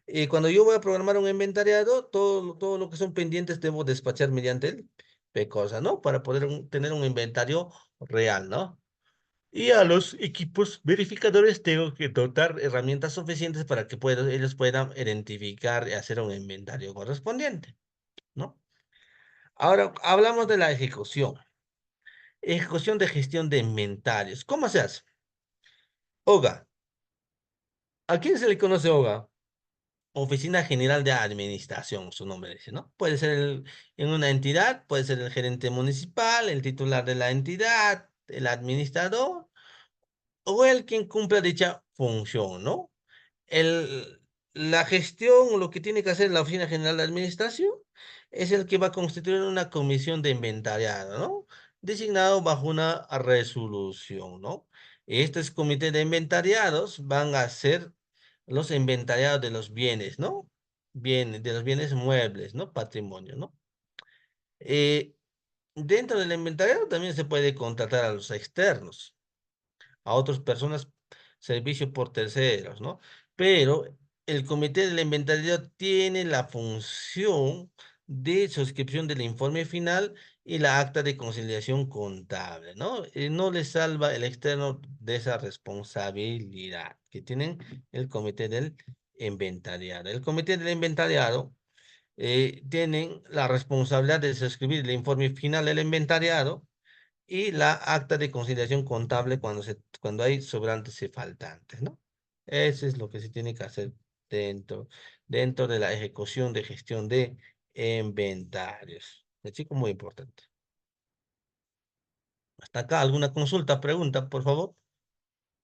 Y cuando yo voy a programar un inventariado, todo lo que son pendientes debo despachar mediante el PCOSA, ¿no? Para poder tener un inventario real, ¿no? Y a los equipos verificadores tengo que dotar herramientas suficientes para que ellos puedan identificar y hacer un inventario correspondiente, ¿no? Ahora hablamos de la ejecución. Ejecución de gestión de inventarios. ¿Cómo se hace? OGA. ¿A quién se le conoce OGA? Oficina General de Administración, su nombre dice, ¿no? Puede ser en una entidad, puede ser el gerente municipal, el titular de la entidad, el administrador o el quien cumpla dicha función, ¿no? El, la gestión, lo que tiene que hacer la Oficina General de Administración, es el que va a constituir una comisión de inventariado, ¿no? Designado bajo una resolución, ¿no? Estos comités de inventariados van a ser los inventariados de los bienes, ¿no? De los bienes muebles, ¿no? Patrimonio, ¿no? Eh, Dentro del inventariado también se puede contratar a los externos, a otras personas, servicio por terceros, ¿no? Pero el comité del inventario tiene la función de suscripción del informe final y la acta de conciliación contable, ¿no? No le salva el externo de esa responsabilidad que tienen el comité del inventariado. El comité del inventariado tienen la responsabilidad de suscribir el informe final del inventariado y la acta de conciliación contable cuando hay sobrantes y faltantes, ¿no? Eso es lo que se tiene que hacer dentro, dentro de la ejecución de gestión de inventarios. Es chico muy importante. Hasta acá, ¿alguna consulta, pregunta, por favor?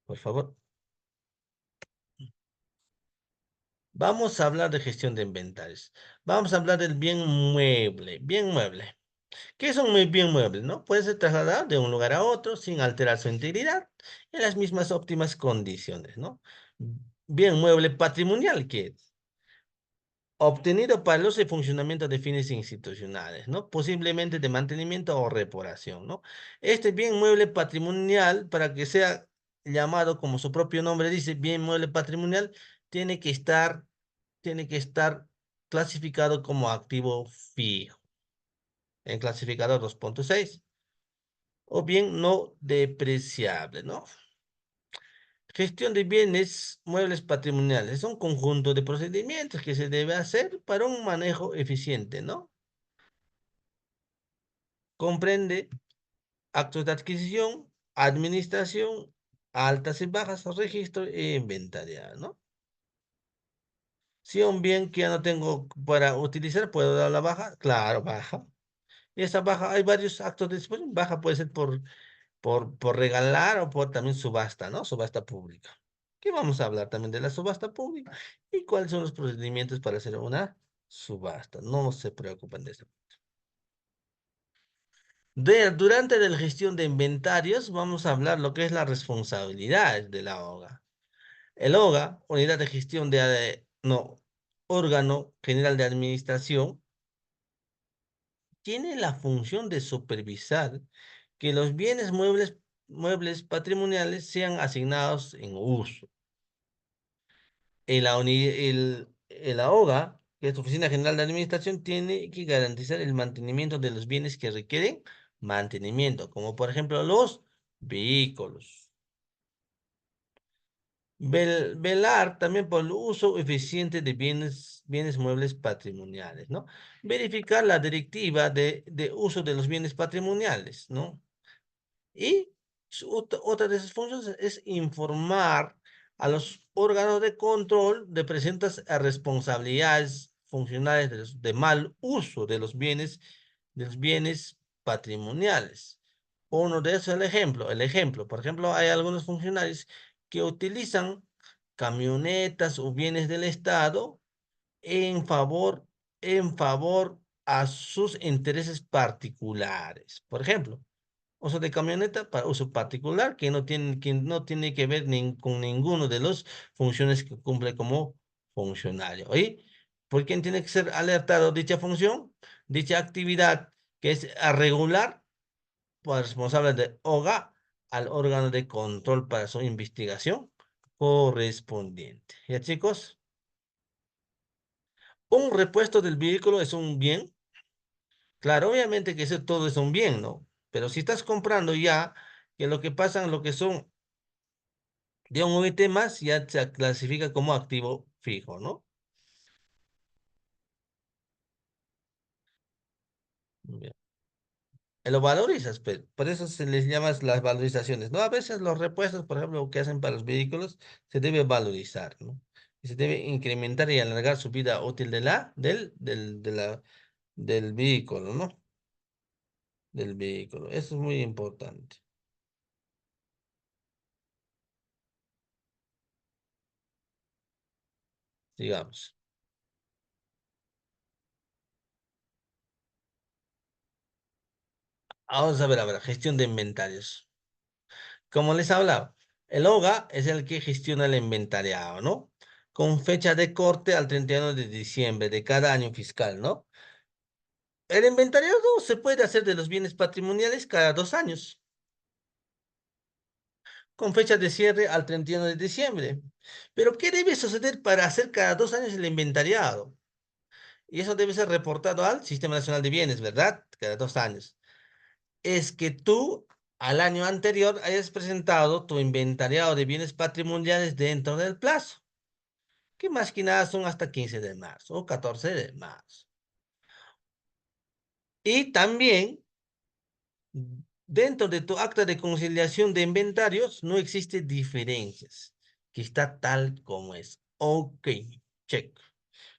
Por favor. Vamos a hablar de gestión de inventarios. Vamos a hablar del bien mueble. Bien mueble. ¿Qué es un bien mueble, no? Puede ser trasladado de un lugar a otro sin alterar su integridad en las mismas óptimas condiciones, ¿no? Bien mueble patrimonial, ¿qué es? Obtenido para el uso y funcionamiento de fines institucionales, ¿no? Posiblemente de mantenimiento o reparación, ¿no? Este bien mueble patrimonial, para que sea llamado como su propio nombre dice, bien mueble patrimonial, tiene que estar, tiene que estar clasificado como activo fijo, en clasificador 2.6. O bien no depreciable, ¿no? Gestión de bienes muebles patrimoniales. Es un conjunto de procedimientos que se debe hacer para un manejo eficiente, ¿no? Comprende actos de adquisición, administración, altas y bajas, registro e inventariado, ¿no? Si un bien que ya no tengo para utilizar, ¿puedo dar la baja? Claro, baja. Y esa baja, hay varios actos de disposición. Baja puede ser por regalar o por también subasta, ¿no? Subasta pública. Que vamos a hablar también de la subasta pública y cuáles son los procedimientos para hacer una subasta. No se preocupen de eso. Durante la gestión de inventarios vamos a hablar lo que es la responsabilidad de la OGA. El OGA, Unidad de Gestión no, Órgano General de Administración, tiene la función de supervisar que los bienes muebles patrimoniales sean asignados en uso. El AOGA, que es Oficina General de Administración, tiene que garantizar el mantenimiento de los bienes que requieren mantenimiento, como por ejemplo los vehículos. Velar también por el uso eficiente de bienes muebles patrimoniales, ¿no? Verificar la directiva de uso de los bienes patrimoniales, ¿no? Y otra de sus funciones es informar a los órganos de control de presentas responsabilidades funcionales de mal uso de los bienes patrimoniales. Uno de esos es el ejemplo. El ejemplo, por ejemplo, hay algunos funcionarios que utilizan camionetas o bienes del Estado en favor, en favor a sus intereses particulares. Por ejemplo, uso de camioneta para uso particular que no tiene que ver con ninguno de las funciones que cumple como funcionario. ¿Oí? ¿Por quién tiene que ser alertado dicha función? Dicha actividad que es a regular por responsable de OGA al órgano de control para su investigación correspondiente. ¿Ya, chicos? Un repuesto del vehículo es un bien. Claro, obviamente que eso todo es un bien, ¿no? Pero si estás comprando ya, que lo que pasan, lo que son de un OIT más, ya se clasifica como activo fijo, ¿no? Bien. Lo valorizas, pero por eso se les llama las valorizaciones, ¿no? A veces los repuestos, por ejemplo, que hacen para los vehículos, se debe valorizar, ¿no? Y se debe incrementar y alargar su vida útil del vehículo, ¿no? Del vehículo. Eso es muy importante, digamos. Vamos a ver, gestión de inventarios. Como les hablaba, el OGA es el que gestiona el inventariado, ¿no? Con fecha de corte al 31 de diciembre de cada año fiscal, ¿no? El inventariado se puede hacer de los bienes patrimoniales cada 2 años, con fecha de cierre al 31 de diciembre. Pero, ¿qué debe suceder para hacer cada 2 años el inventariado? Y eso debe ser reportado al Sistema Nacional de Bienes, ¿verdad? Cada 2 años. Es que tú al año anterior hayas presentado tu inventariado de bienes patrimoniales dentro del plazo, que más que nada son hasta 15 de marzo o 14 de marzo. Y también, dentro de tu acta de conciliación de inventarios, no existe diferencias, que está tal como es. Ok, check.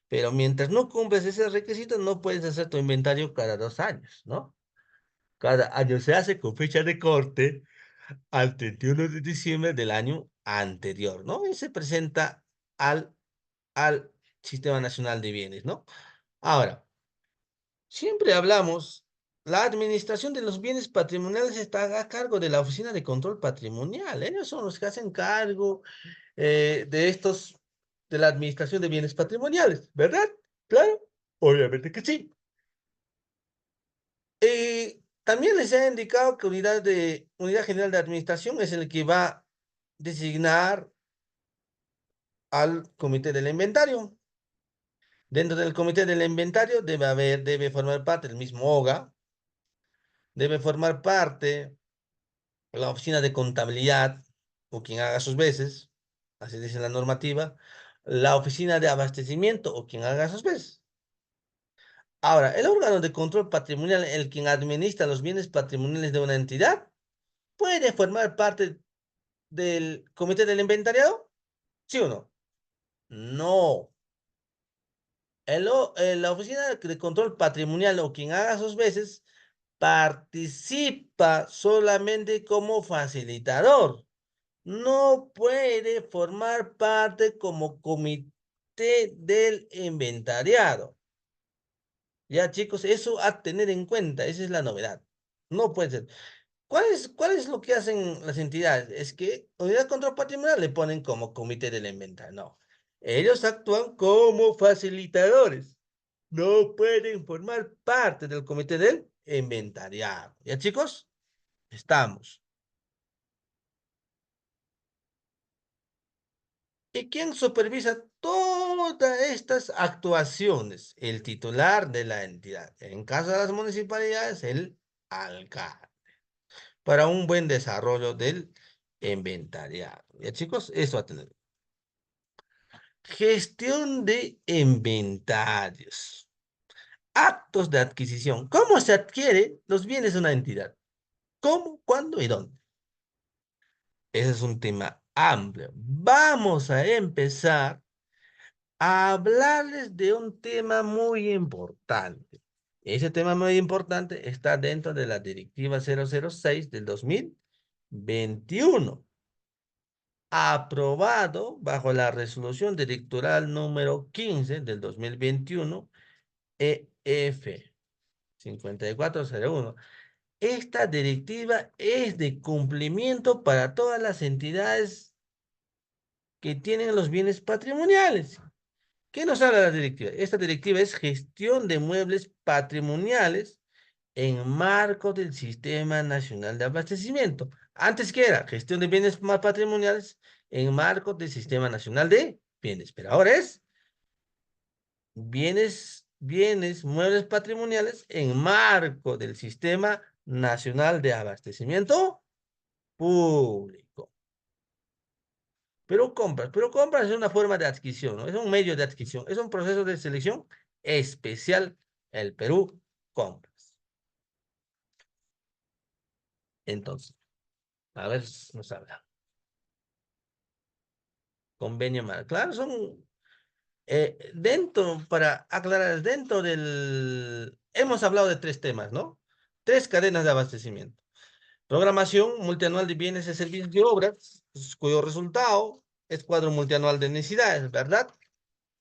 Pero mientras no cumples ese requisito, no puedes hacer tu inventario cada 2 años, ¿no? Cada año se hace con fecha de corte al 31 de diciembre del año anterior, ¿no? Y se presenta al, al Sistema Nacional de Bienes, ¿no? Ahora, siempre hablamos, la administración de los bienes patrimoniales está a cargo de la Oficina de Control Patrimonial. Ellos son los que hacen cargo de de la administración de bienes patrimoniales, ¿verdad? Claro, obviamente que sí. También les he indicado que Unidad General de Administración es el que va a designar al Comité del Inventario. Dentro del Comité del Inventario debe formar parte el mismo OGA, debe formar parte la oficina de contabilidad, o quien haga sus veces, así dice la normativa, la oficina de abastecimiento, o quien haga sus veces. Ahora, el órgano de control patrimonial, el quien administra los bienes patrimoniales de una entidad, puede formar parte del comité del inventariado, ¿sí o no? No. La oficina de control patrimonial, o quien haga sus veces, participa solamente como facilitador. No puede formar parte como comité del inventariado. Ya, chicos, eso a tener en cuenta, esa es la novedad. No puede ser. ¿Cuál es lo que hacen las entidades? Es que unidad de control patrimonial le ponen como comité del inventario. No. Ellos actúan como facilitadores. No pueden formar parte del comité del inventariado. ¿Ya, chicos? Estamos. ¿Y quién supervisa todas estas actuaciones? El titular de la entidad. En caso de las municipalidades, el alcalde. Para un buen desarrollo del inventariado. ¿Ya, chicos? Eso a tener. Gestión de inventarios. Actos de adquisición. ¿Cómo se adquiere los bienes de una entidad? ¿Cómo, cuándo y dónde? Ese es un tema amplio. Vamos a empezar a hablarles de un tema muy importante. Ese tema muy importante está dentro de la Directiva 006 del 2021, aprobado bajo la Resolución Directoral número 15 del 2021, EF 5401. Esta directiva es de cumplimiento para todas las entidades que tienen los bienes patrimoniales. ¿Qué nos habla la directiva? Esta directiva es gestión de muebles patrimoniales en marco del Sistema Nacional de Abastecimiento. Antes que era gestión de bienes patrimoniales en marco del Sistema Nacional de Bienes, pero ahora es muebles patrimoniales en marco del Sistema Nacional de Abastecimiento Público. Pero compras es una forma de adquisición, ¿no? Es un medio de adquisición, es un proceso de selección especial. El Perú compras. Entonces, a ver, nos habla. Convenio marco. Claro, son para aclarar, dentro del... Hemos hablado de tres temas, ¿no? Tres cadenas de abastecimiento. Programación multianual de bienes y servicios y obras, cuyo resultado es cuadro multianual de necesidades, ¿verdad?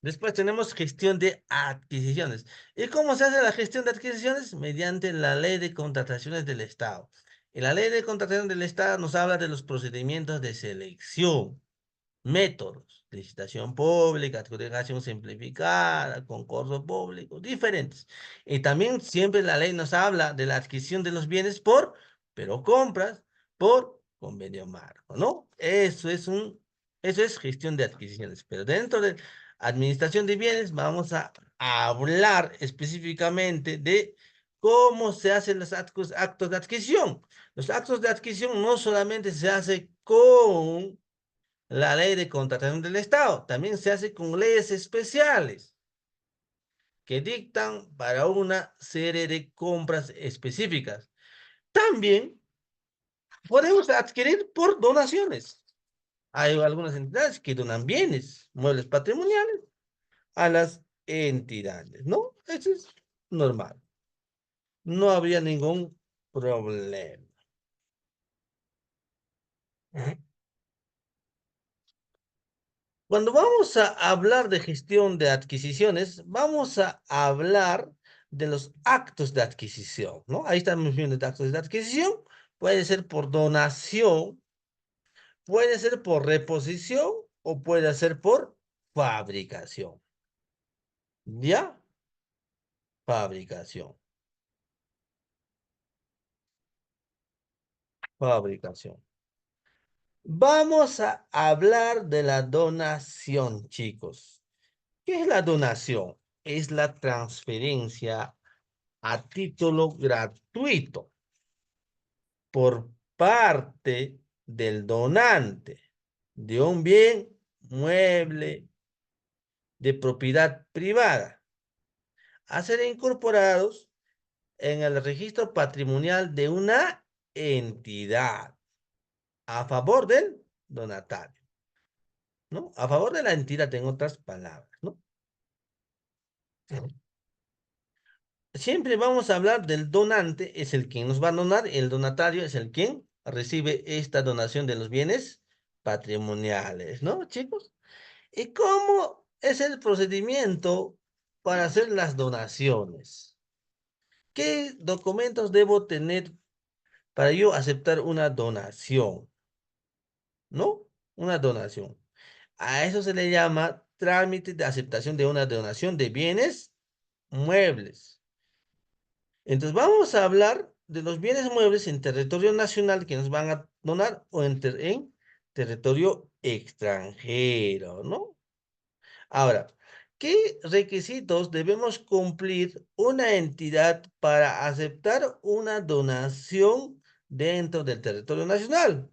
Después tenemos gestión de adquisiciones. ¿Y cómo se hace la gestión de adquisiciones? Mediante la ley de contrataciones del Estado. Y la ley de contratación del Estado nos habla de los procedimientos de selección, métodos, licitación pública, adjudicación simplificada, concurso público, diferentes. Y también siempre la ley nos habla de la adquisición de los bienes pero compras por convenio marco, ¿no? Eso es gestión de adquisiciones. Pero dentro de administración de bienes vamos a hablar específicamente de cómo se hacen los actos de adquisición. Los actos de adquisición no solamente se hace con la ley de contratación del Estado, también se hace con leyes especiales que dictan para una serie de compras específicas. También podemos adquirir por donaciones. Hay algunas entidades que donan bienes, muebles patrimoniales a las entidades, ¿no? Eso es normal. No habría ningún problema. Cuando vamos a hablar de gestión de adquisiciones, vamos a hablar de los actos de adquisición, ¿no? Ahí estamos viendo de actos de adquisición. Puede ser por donación, puede ser por reposición o puede ser por fabricación. ¿Ya? Fabricación. Fabricación. Vamos a hablar de la donación, chicos. ¿Qué es la donación? Es la transferencia a título gratuito por parte del donante de un bien mueble de propiedad privada a ser incorporados en el registro patrimonial de una entidad a favor del donatario, ¿no? A favor de la entidad, en otras palabras, ¿no? Siempre vamos a hablar del donante, es el quien nos va a donar, el donatario es el quien recibe esta donación de los bienes patrimoniales, ¿no, chicos? ¿Y cómo es el procedimiento para hacer las donaciones? ¿Qué documentos debo tener para yo aceptar una donación? ¿No? Una donación. A eso se le llama trámite de aceptación de una donación de bienes muebles. Entonces vamos a hablar de los bienes muebles en territorio nacional que nos van a donar o en territorio extranjero, ¿no? Ahora, ¿qué requisitos debemos cumplir una entidad para aceptar una donación dentro del territorio nacional?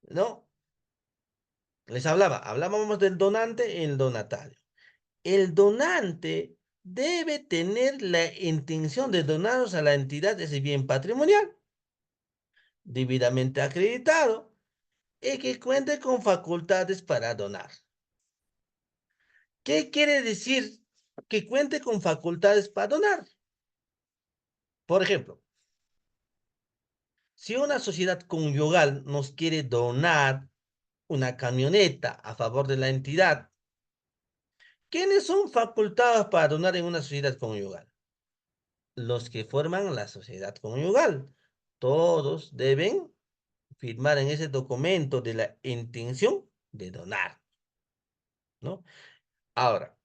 ¿No? Hablábamos del donante y el donatario. El donante debe tener la intención de donarnos a la entidad ese bien patrimonial, debidamente acreditado, y que cuente con facultades para donar. ¿Qué quiere decir que cuente con facultades para donar. Por ejemplo, si una sociedad conyugal nos quiere donar una camioneta a favor de la entidad, ¿quiénes son facultados para donar en una sociedad conyugal? Los que forman la sociedad conyugal. Todos deben firmar en ese documento de la intención de donar, ¿no? Ahora,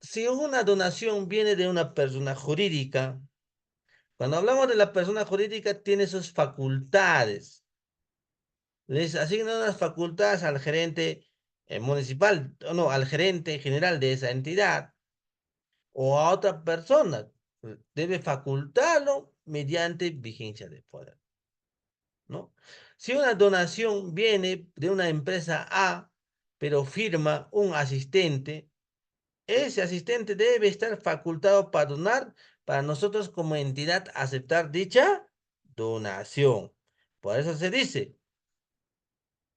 si una donación viene de una persona jurídica, cuando hablamos de la persona jurídica, tiene sus facultades. Les asignan unas facultades al gerente municipal, o no, al gerente general de esa entidad o a otra persona. Debe facultarlo mediante vigencia de poder, ¿no? Si una donación viene de una empresa A, pero firma un asistente, ese asistente debe estar facultado para donar, para nosotros como entidad aceptar dicha donación. Por eso se dice,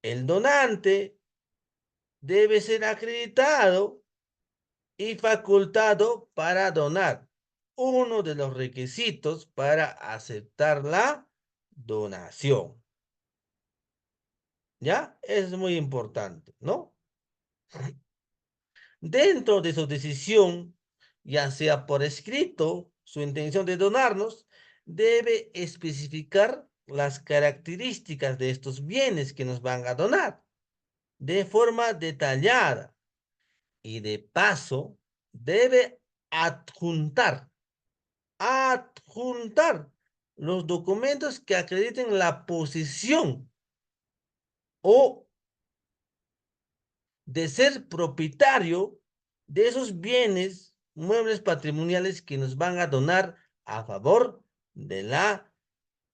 el donante debe ser acreditado y facultado para donar. Uno de los requisitos para aceptar la donación. ¿Ya? Es muy importante, ¿no? Dentro de su decisión, ya sea por escrito, su intención de donarnos, debe especificar las características de estos bienes que nos van a donar de forma detallada y de paso debe adjuntar, adjuntar los documentos que acrediten la posesión o de ser propietario de esos bienes muebles patrimoniales que nos van a donar a favor de la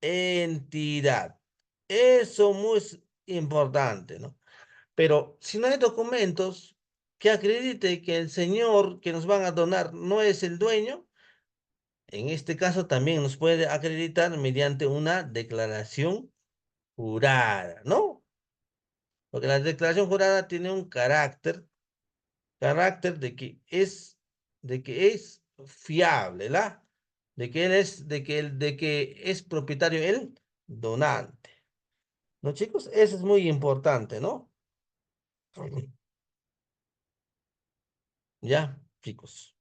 entidad. Eso muy importante, ¿no? Pero si no hay documentos que acredite que el señor que nos van a donar no es el dueño, en este caso también nos puede acreditar mediante una declaración jurada, ¿no? Porque la declaración jurada tiene un carácter de que es fiable, ¿la? De que él es, de que es propietario el donante. ¿No, chicos? Eso es muy importante, ¿no? Ya, chicos.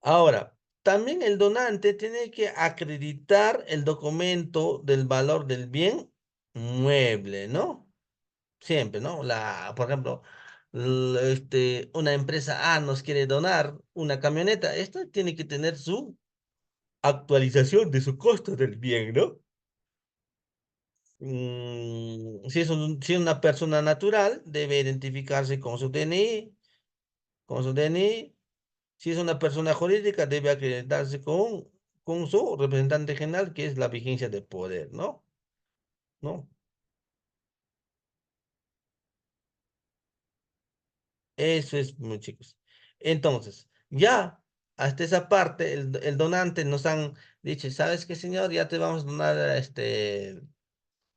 Ahora, también el donante tiene que acreditar el documento del valor del bien mueble, ¿no? Siempre, ¿no? Por ejemplo, una empresa A nos quiere donar una camioneta. Esta tiene que tener su actualización de su costo del bien, ¿no? Si es una persona natural, debe identificarse con su DNI, con su DNI. Si es una persona jurídica, debe acreditarse con su representante general, que es la vigencia de poder, ¿no? ¿No? Eso es, muy chicos. Entonces, ya hasta esa parte, el donante nos han dicho, ¿sabes qué, señor? Ya te vamos a donar,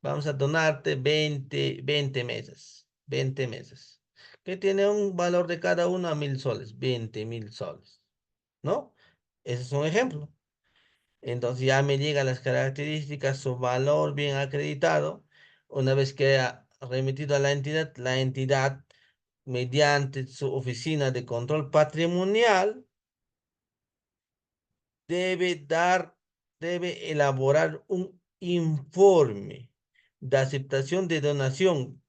vamos a donarte 20 meses, 20 meses, que tiene un valor de cada uno a 1.000 soles, 20.000 soles, ¿no? Ese es un ejemplo. Entonces ya me llegan las características, su valor bien acreditado. Una vez que ha remitido a la entidad, mediante su oficina de control patrimonial, debe dar, debe elaborar un informe de aceptación de donación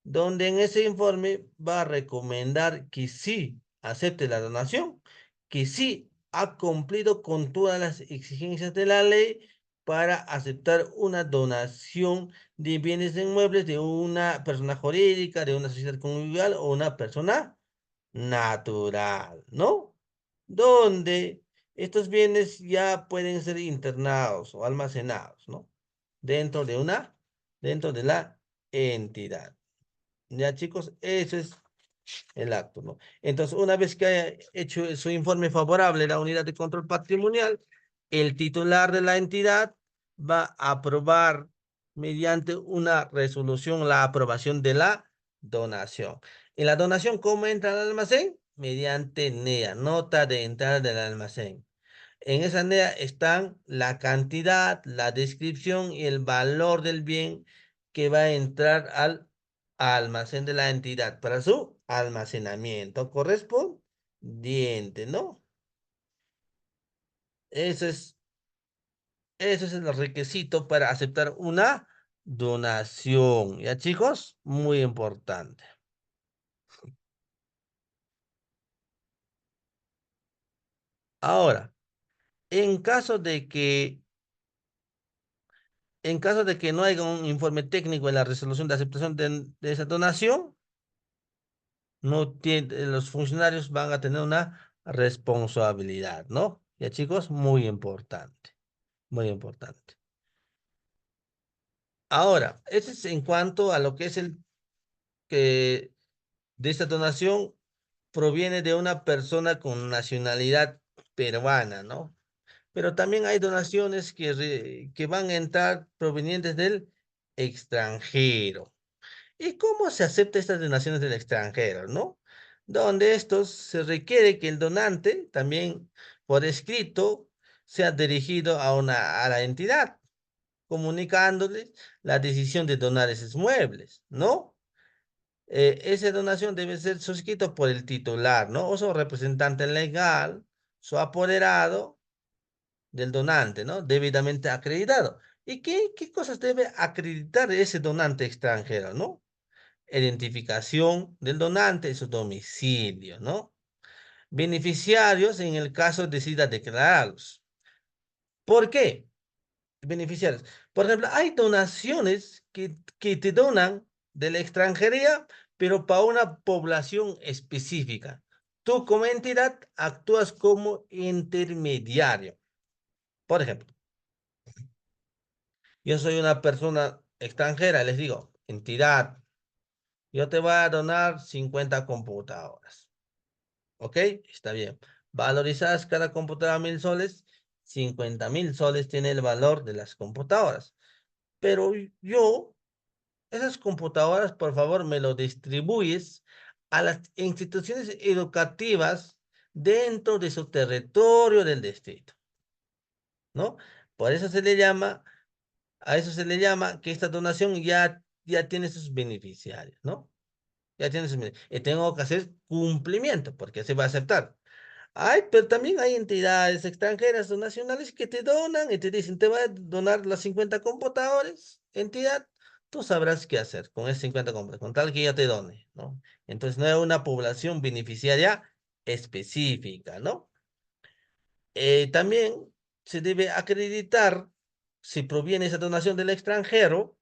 donde en ese informe va a recomendar que sí acepte la donación, que sí ha cumplido con todas las exigencias de la ley para aceptar una donación de bienes inmuebles de una persona jurídica, de una sociedad conyugal o una persona natural, ¿no? Donde estos bienes ya pueden ser internados o almacenados, ¿no? Dentro de dentro de la entidad. Ya, chicos, eso es el acto, ¿no? Entonces, una vez que haya hecho su informe favorable la unidad de control patrimonial, el titular de la entidad va a aprobar mediante una resolución la aprobación de la donación. ¿Y la donación cómo entra al almacén? Mediante NEA, nota de entrada del almacén. En esa NEA están la cantidad, la descripción y el valor del bien que va a entrar al almacén de la entidad para su almacenamiento correspondiente, ¿no? Ese es, ese es el requisito para aceptar una donación. ¿Ya, chicos? Muy importante. Ahora, en caso de que En caso de que no haya un informe técnico en la resolución de aceptación de esa donación, no tiene, los funcionarios van a tener una responsabilidad, ¿no? Ya, chicos, muy importante, muy importante. Ahora, eso es en cuanto a lo que es el que de esta donación proviene de una persona con nacionalidad peruana, ¿no? Pero también hay donaciones que van a entrar provenientes del extranjero. ¿Y cómo se acepta estas donaciones del extranjero, no? Donde estos se requiere que el donante también por escrito sea dirigido a la entidad, comunicándole la decisión de donar esos muebles, ¿no? Esa donación debe ser suscrito por el titular, ¿no? O su representante legal, su apoderado del donante, ¿no? Debidamente acreditado. ¿Y qué cosas debe acreditar ese donante extranjero, no? Identificación del donante y su domicilio, ¿no? Beneficiarios en el caso decida declararlos. ¿Por qué? Beneficiarios. Por ejemplo, hay donaciones que te donan de la extranjería, pero para una población específica. Tú como entidad actúas como intermediario. Por ejemplo, yo soy una persona extranjera, les digo, entidad, yo te voy a donar 50 computadoras. ¿Ok? Está bien. Valorizadas cada computadora 1.000 soles, 50.000 soles tiene el valor de las computadoras. Pero yo, esas computadoras, por favor, me lo distribuyes a las instituciones educativas dentro de su territorio del distrito, ¿no? Por eso se le llama, a eso se le llama que esta donación ya tiene sus beneficiarios, ¿no? Ya tiene sus beneficiarios. Y tengo que hacer cumplimiento, porque se va a aceptar. Ay, pero también hay entidades extranjeras o nacionales que te donan y te dicen, te voy a donar las 50 computadores, entidad, tú sabrás qué hacer con esas 50 computadores, con tal que ya te done, ¿no? Entonces no hay una población beneficiaria específica, ¿no? También se debe acreditar si proviene esa donación del extranjero,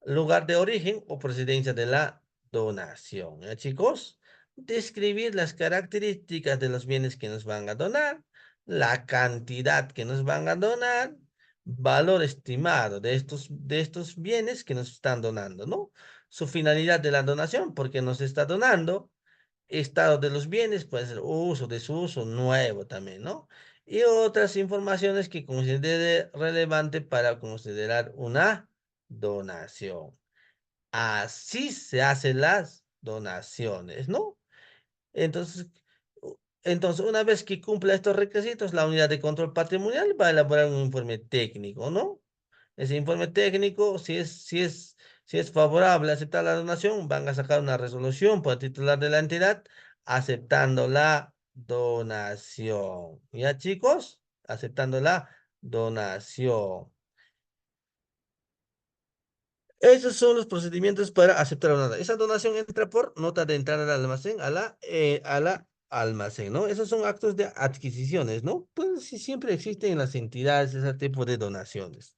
lugar de origen o procedencia de la donación. ¿Eh, chicos? Describir las características de los bienes que nos van a donar, la cantidad que nos van a donar, valor estimado de estos bienes que nos están donando, ¿no? Su finalidad de la donación, porque nos está donando, estado de los bienes, puede ser uso, desuso, nuevo también, ¿no? Y otras informaciones que considere relevante para considerar una donación. Así se hacen las donaciones, ¿no? Entonces, entonces, una vez que cumpla estos requisitos, la unidad de control patrimonial va a elaborar un informe técnico, ¿no? Ese informe técnico, si es favorable a aceptar la donación, van a sacar una resolución por el titular de la entidad aceptando la donación. ¿Ya, chicos? Aceptando la donación. Esos son los procedimientos para aceptar una donación. Esa donación entra por nota de entrada al almacén, a la almacén, ¿no? Esos son actos de adquisiciones, ¿no? Pues sí, siempre existen en las entidades ese tipo de donaciones.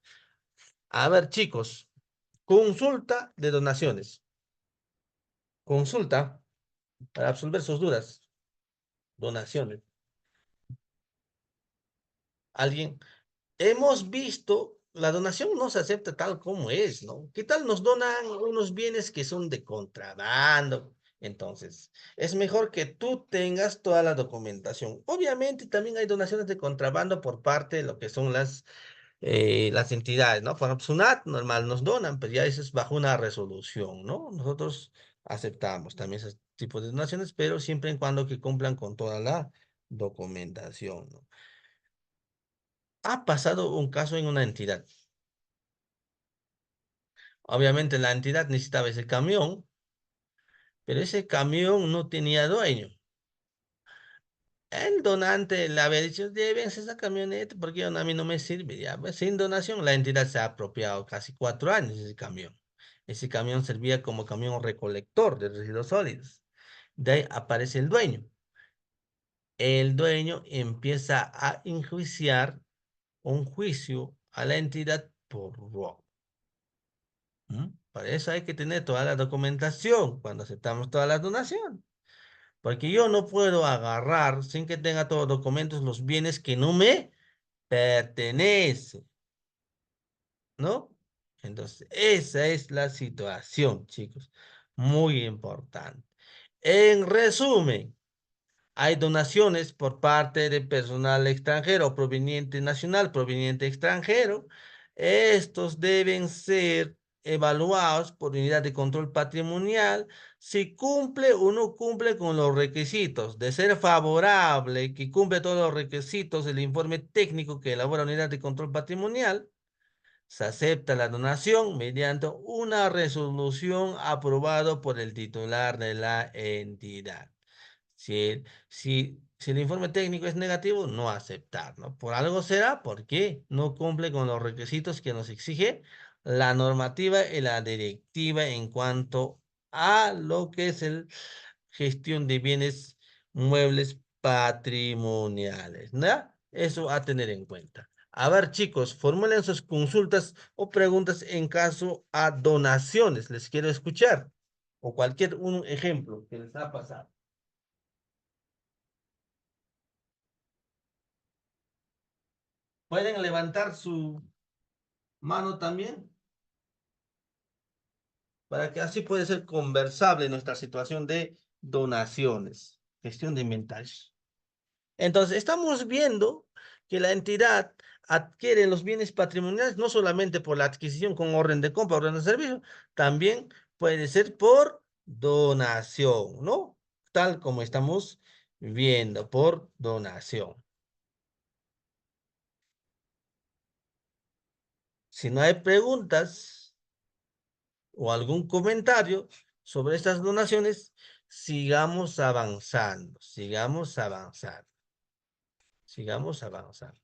A ver, chicos, consulta de donaciones. Consulta para absolver sus dudas. Donaciones. ¿Alguien? Hemos visto, la donación no se acepta tal como es, ¿no? ¿Qué tal nos donan unos bienes que son de contrabando? Entonces, es mejor que tú tengas toda la documentación. Obviamente, también hay donaciones de contrabando por parte de lo que son las entidades, ¿no? Por ejemplo, SUNAT normal nos donan, pero ya eso es bajo una resolución, ¿no? Nosotros aceptamos también esos tipos de donaciones, pero siempre en cuando que cumplan con toda la documentación, ¿no? Ha pasado un caso en una entidad. Obviamente la entidad necesitaba ese camión, pero ese camión no tenía dueño. El donante le había dicho, llévense esa camioneta porque a mí no me sirve. Ya, pues, sin donación, la entidad se ha apropiado casi 4 años de ese camión. Ese camión servía como camión recolector de residuos sólidos. De ahí aparece el dueño. El dueño empieza a enjuiciar un juicio a la entidad por robo. ¿Mm? Para eso hay que tener toda la documentación cuando aceptamos toda la donación. Porque yo no puedo agarrar, sin que tenga todos los documentos, los bienes que no me pertenecen, ¿no? Entonces, esa es la situación, chicos. Muy importante. En resumen, hay donaciones por parte de personal extranjero, proveniente nacional, proveniente extranjero. Estos deben ser evaluados por unidad de control patrimonial si cumple o no cumple con los requisitos. De ser favorable, que cumple todos los requisitos del informe técnico que elabora unidad de control patrimonial, se acepta la donación mediante una resolución aprobada por el titular de la entidad. Si el informe técnico es negativo, no aceptar, ¿no? Por algo será, porque no cumple con los requisitos que nos exige la normativa y la directiva en cuanto a lo que es el gestión de bienes muebles patrimoniales, ¿no? Eso a tener en cuenta. A ver, chicos, formulen sus consultas o preguntas en caso a donaciones. Les quiero escuchar. O cualquier un ejemplo que les ha pasado. Pueden levantar su mano también para que así puede ser conversable nuestra situación de donaciones, gestión de inventarios. Entonces, estamos viendo que la entidad adquiere los bienes patrimoniales no solamente por la adquisición con orden de compra, orden de servicio, también puede ser por donación, ¿no? Tal como estamos viendo, por donación. Si no hay preguntas o algún comentario sobre estas donaciones, sigamos avanzando, sigamos avanzando, sigamos avanzando,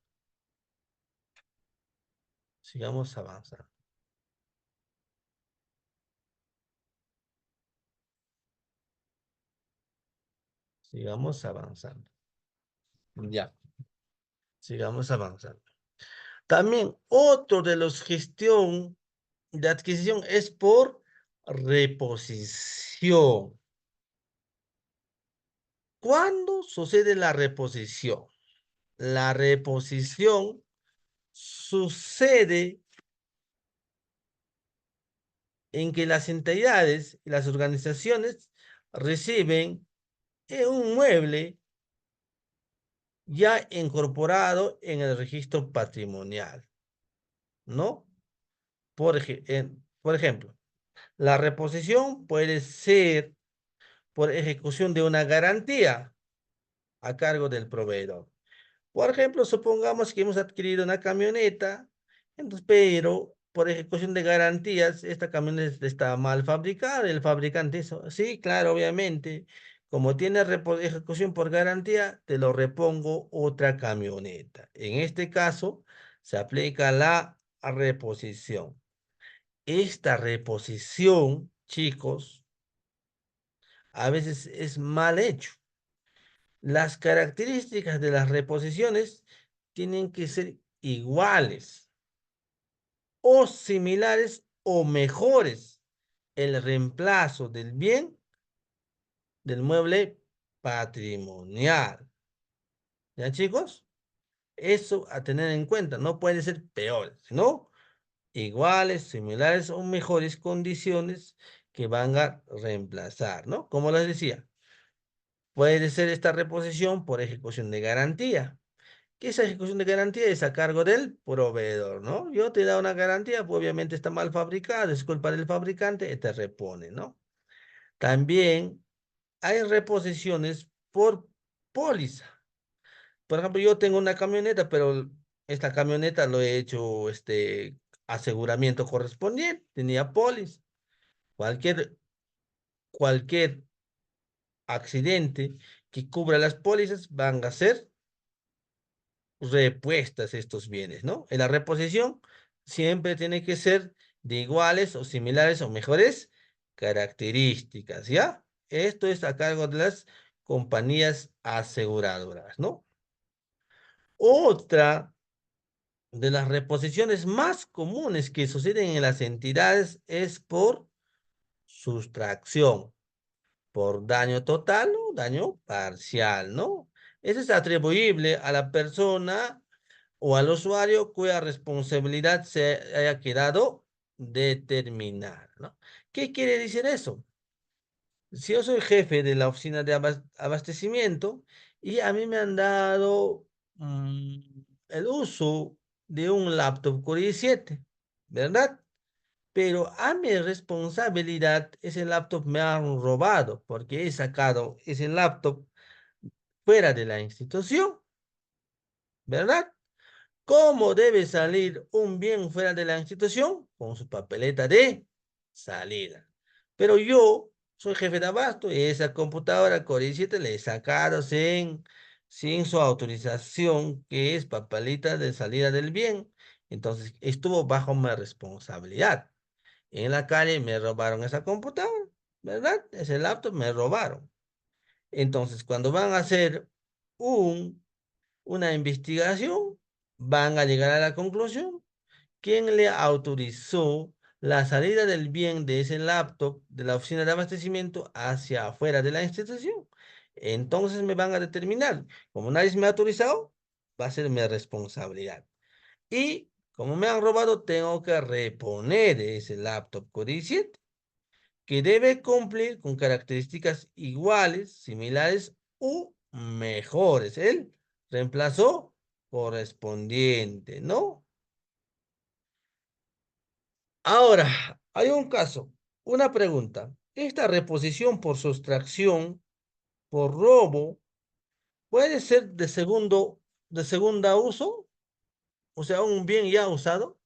sigamos avanzando. Sigamos avanzando. Ya, sigamos avanzando. También otro de los gestión de adquisición es por reposición. ¿Cuándo sucede la reposición? La reposición sucede en que las entidades y las organizaciones reciben un mueble ya incorporado en el registro patrimonial, ¿no? Por ejemplo, la reposición puede ser por ejecución de una garantía a cargo del proveedor. Por ejemplo, supongamos que hemos adquirido una camioneta, entonces, pero por ejecución de garantías, esta camioneta está mal fabricada, el fabricante hizo, sí, claro, obviamente, como tiene ejecución por garantía, te lo repongo otra camioneta. En este caso, se aplica la reposición. Esta reposición, chicos, a veces es mal hecho. Las características de las reposiciones tienen que ser iguales o similares o mejores el reemplazo del bien del mueble patrimonial. ¿Ya, chicos? Eso a tener en cuenta, no puede ser peor, sino iguales, similares o mejores condiciones que van a reemplazar, ¿no? Como les decía, puede ser esta reposición por ejecución de garantía, que esa ejecución de garantía es a cargo del proveedor, ¿no? Yo te da una garantía, pues obviamente está mal fabricada, es culpa del fabricante y te repone, ¿no? También hay reposiciones por póliza. Por ejemplo, yo tengo una camioneta, pero esta camioneta lo he hecho aseguramiento correspondiente, tenía póliza. Cualquier, cualquier accidente que cubra las pólizas van a ser repuestas estos bienes, ¿no? En la reposición siempre tiene que ser de iguales o similares o mejores características, ¿ya? Esto es a cargo de las compañías aseguradoras, ¿no? Otra de las reposiciones más comunes que suceden en las entidades es por sustracción, por daño total o daño parcial, ¿no? Eso es atribuible a la persona o al usuario cuya responsabilidad se haya quedado determinada, ¿no? ¿Qué quiere decir eso? Si yo soy jefe de la oficina de abastecimiento y a mí me han dado el uso de un laptop Core i7, ¿verdad? Pero a mi responsabilidad ese laptop me han robado porque he sacado ese laptop fuera de la institución, ¿verdad? ¿Cómo debe salir un bien fuera de la institución? Con su papeleta de salida. Pero yo soy jefe de abasto y esa computadora Core i7 le he sacado sin su autorización, que es papeleta de salida del bien. Entonces estuvo bajo mi responsabilidad. En la calle me robaron esa computadora, ¿verdad? Ese laptop me robaron. Entonces, cuando van a hacer un una investigación, van a llegar a la conclusión quién le autorizó la salida del bien de ese laptop de la oficina de abastecimiento hacia afuera de la institución. Entonces me van a determinar, como nadie me ha autorizado, va a ser mi responsabilidad. Y como me han robado, tengo que reponer ese laptop Core i7 que debe cumplir con características iguales, similares u mejores. El reemplazo correspondiente, ¿no? Ahora, hay un caso, una pregunta. ¿Esta reposición por sustracción, por robo, puede ser de segunda uso? O sea, un bien ya usado.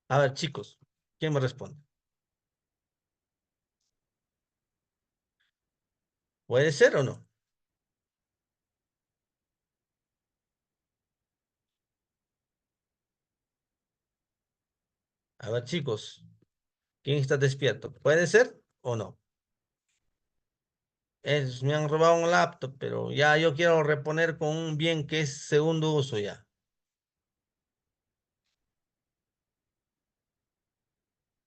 A ver, chicos, ¿quién me responde? ¿Puede ser o no? A ver, chicos, ¿quién está despierto? ¿Puede ser o no? Me han robado un laptop, pero ya yo quiero reponer con un bien que es segundo uso ya.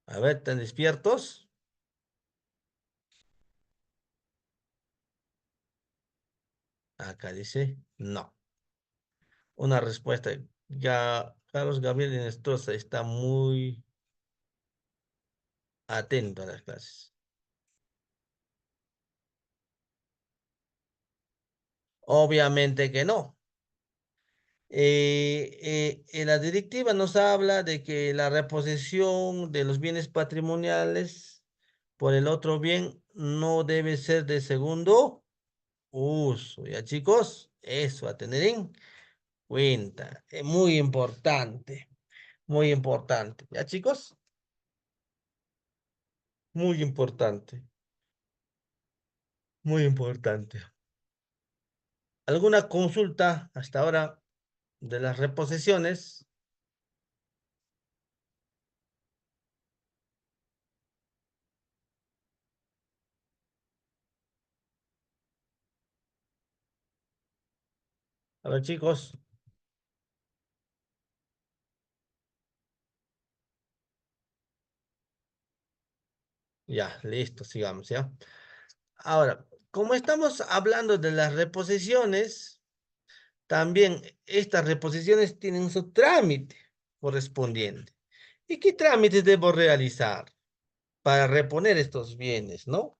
A ver, ¿están despiertos? Acá dice no. Una respuesta. Ya Carlos Gabriel Inestrosa está muy atento a las clases. Obviamente que no. En la directiva nos habla de que la reposición de los bienes patrimoniales por el otro bien no debe ser de segundo uso. ¿Ya, chicos? Eso a tener en cuenta. Es muy importante. Muy importante. ¿Ya, chicos? Muy importante. Muy importante. ¿Alguna consulta hasta ahora de las reposiciones? A ver, chicos. Ya, listo, sigamos, ¿ya? Ahora, como estamos hablando de las reposiciones, también estas reposiciones tienen su trámite correspondiente. ¿Y qué trámites debo realizar para reponer estos bienes, no?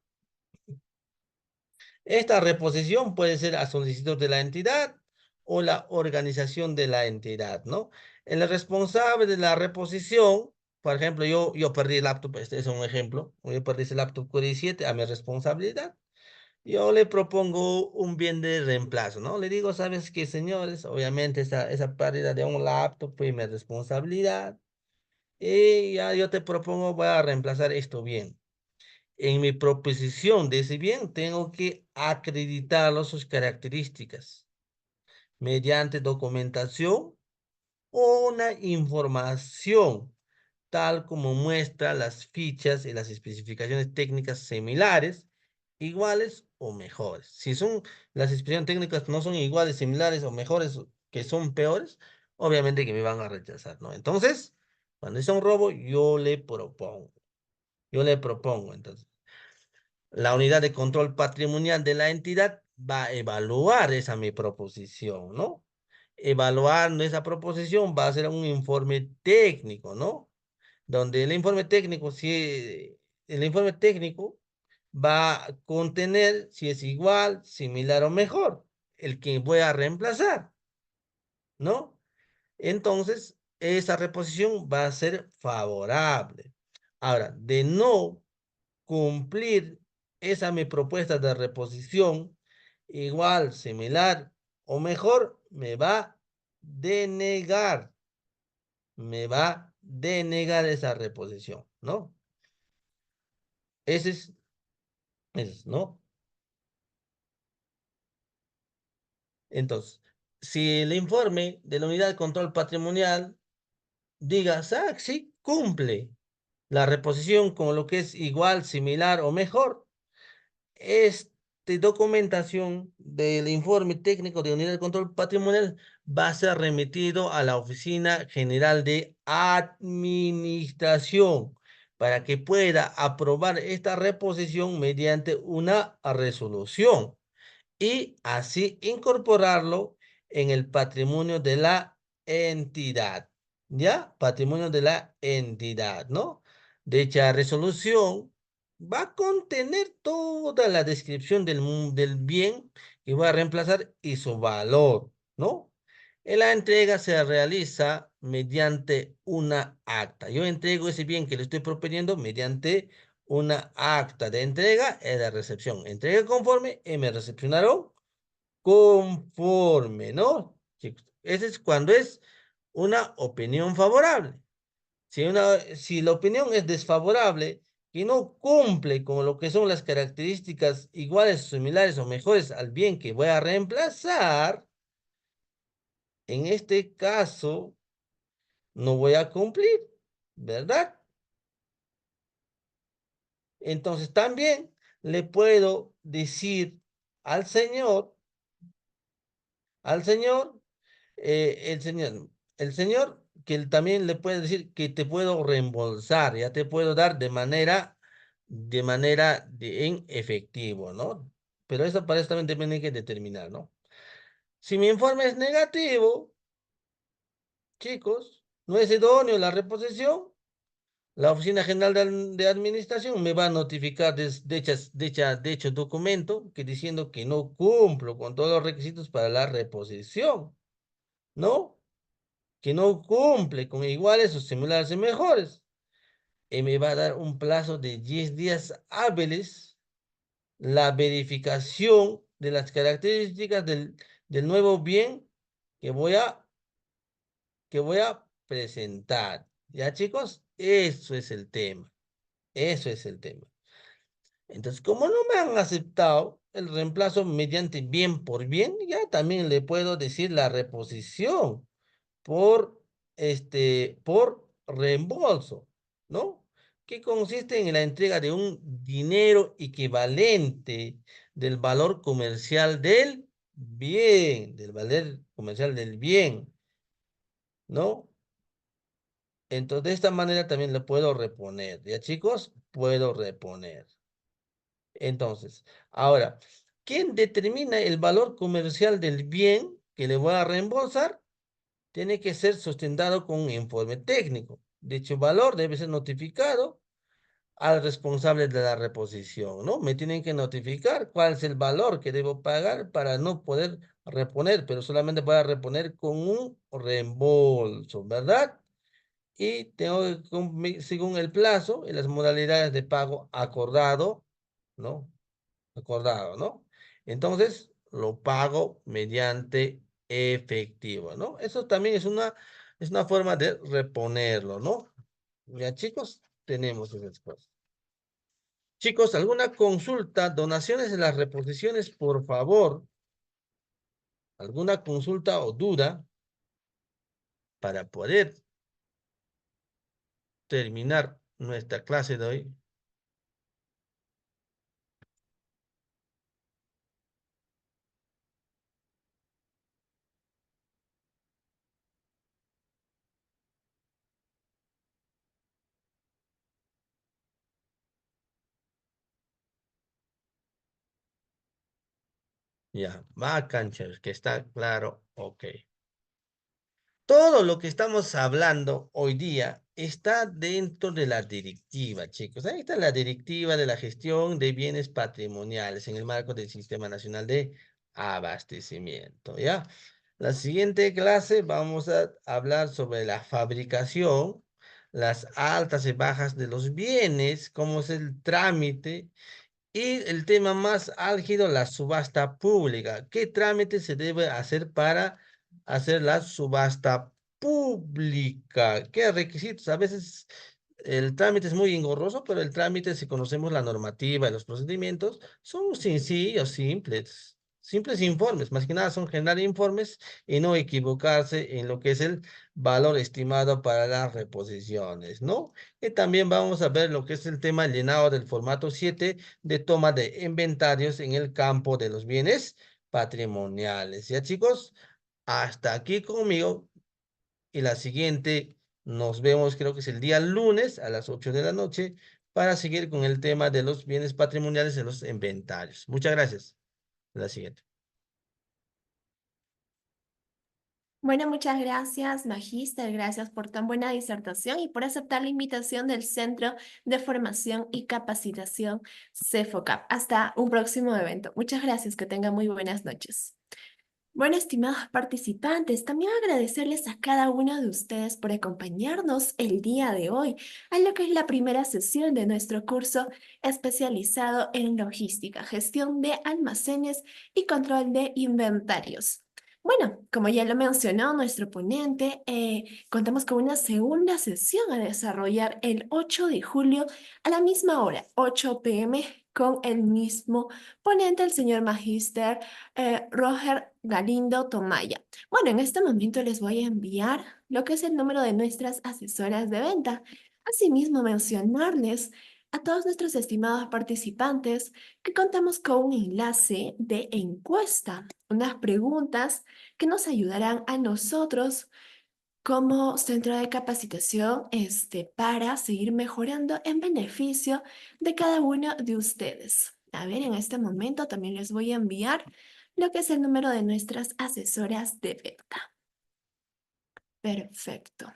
Esta reposición puede ser a solicitud de la entidad o la organización de la entidad, ¿no? El responsable de la reposición por ejemplo, yo perdí el laptop, este es un ejemplo, yo perdí ese laptop Core i7 a mi responsabilidad. Yo le propongo un bien de reemplazo, ¿no? Le digo, ¿sabes qué, señores? Obviamente esa pérdida de un laptop fue mi responsabilidad. Y ya yo te propongo, voy a reemplazar esto bien. En mi proposición de ese bien, tengo que acreditarlo sus características mediante documentación o una información, tal como muestra las fichas y las especificaciones técnicas similares, iguales o mejores. Si son las especificaciones técnicas no son iguales, similares o mejores, que son peores, obviamente que me van a rechazar, ¿no? Entonces, cuando es un robo, yo le propongo, entonces. La unidad de control patrimonial de la entidad va a evaluar esa mi proposición, ¿no? Evaluando esa proposición va a hacer un informe técnico, ¿no? Donde el informe técnico, si el informe técnico va a contener si es igual, similar o mejor, el que voy a reemplazar, ¿no? Entonces, esa reposición va a ser favorable. Ahora, de no cumplir esa mi propuesta de reposición, igual, similar o mejor, me va a denegar esa reposición, ¿no? Ese es, ¿no? Entonces, si el informe de la unidad de control patrimonial diga, ah, sí, cumple la reposición con lo que es igual, similar o mejor, esta documentación del informe técnico de unidad de control patrimonial va a ser remitido a la Oficina General de Administración para que pueda aprobar esta reposición mediante una resolución y así incorporarlo en el patrimonio de la entidad. ¿Ya? Patrimonio de la entidad, ¿no? Dicha resolución va a contener toda la descripción del bien que va a reemplazar y su valor, ¿no? Y la entrega se realiza mediante una acta. Yo entrego ese bien que le estoy proponiendo mediante una acta de entrega y de recepción. Entrega conforme y me recepcionaron conforme, ¿no? Chicos, ese es cuando es una opinión favorable. Si la opinión es desfavorable, que no cumple con lo que son las características iguales, similares o mejores al bien que voy a reemplazar, en este caso no voy a cumplir, ¿verdad? Entonces también le puedo decir al señor, al señor, el señor que él también le puede decir que te puedo reembolsar, ya te puedo dar en efectivo, ¿no? Pero eso para eso también tiene que determinar, ¿no? Si mi informe es negativo, chicos, no es idóneo la reposición, la Oficina General de Administración me va a notificar de hecho documento que diciendo que no cumplo con todos los requisitos para la reposición, ¿no? Que no cumple con iguales o similares y mejores. Y me va a dar un plazo de 10 días hábiles la verificación de las características del nuevo bien que voy a presentar. ¿Ya, chicos? Eso es el tema. Eso es el tema. Entonces, como no me han aceptado el reemplazo mediante bien por bien, ya también le puedo decir la reposición por reembolso, ¿no? Que consiste en la entrega de un dinero equivalente del valor comercial del bien, ¿no? Entonces, de esta manera también lo puedo reponer, ¿ya, chicos? Puedo reponer. Entonces, ahora, ¿quién determina el valor comercial del bien que le voy a reembolsar? Tiene que ser sustentado con un informe técnico. Dicho valor debe ser notificado al responsable de la reposición, ¿no? Me tienen que notificar cuál es el valor que debo pagar para no poder reponer, pero solamente voy a reponer con un reembolso, ¿verdad? y tengo que según el plazo y las modalidades de pago acordado, ¿no? Acordado, ¿no? Entonces, lo pago mediante efectivo, ¿no? Eso también es una forma de reponerlo, ¿no? Ya, chicos, tenemos esas cosas. Chicos, ¿alguna consulta? Donaciones de las reposiciones, por favor. ¿Alguna consulta o duda para poder terminar nuestra clase de hoy? Ya, va, canchas, que está claro, ok. Todo lo que estamos hablando hoy día está dentro de la directiva, chicos. Ahí está la directiva de la gestión de bienes patrimoniales en el marco del Sistema Nacional de Abastecimiento, ¿ya? La siguiente clase vamos a hablar sobre la fabricación, las altas y bajas de los bienes, cómo es el trámite y el tema más álgido, la subasta pública. ¿Qué trámite se debe hacer para hacer la subasta pública? ¿Qué requisitos? A veces el trámite es muy engorroso, pero el trámite, si conocemos la normativa y los procedimientos, son sencillos, simples. Simples informes, más que nada son generar informes y no equivocarse en lo que es el valor estimado para las reposiciones, ¿no? Y también vamos a ver lo que es el tema llenado del formato 7 de toma de inventarios en el campo de los bienes patrimoniales. Ya, chicos, hasta aquí conmigo y la siguiente nos vemos, creo que es el día lunes a las 8 de la noche para seguir con el tema de los bienes patrimoniales en los inventarios. Muchas gracias. La siguiente. Bueno, muchas gracias, Magíster. Gracias por tan buena disertación y por aceptar la invitación del Centro de Formación y Capacitación CEFOCAP. Hasta un próximo evento. Muchas gracias. Que tengan muy buenas noches. Bueno, estimados participantes, también agradecerles a cada uno de ustedes por acompañarnos el día de hoy a lo que es la primera sesión de nuestro curso especializado en logística, gestión de almacenes y control de inventarios. Bueno, como ya lo mencionó nuestro ponente, contamos con una segunda sesión a desarrollar el 8 de julio a la misma hora, 8 p.m., con el mismo ponente, el señor Magíster Roger Galindo Tomaya. Bueno, en este momento les voy a enviar lo que es el número de nuestras asesoras de venta. Asimismo, mencionarles a todos nuestros estimados participantes que contamos con un enlace de encuesta, unas preguntas que nos ayudarán a nosotros como centro de capacitación para seguir mejorando en beneficio de cada uno de ustedes. A ver, en este momento también les voy a enviar lo que es el número de nuestras asesoras de venta. Perfecto.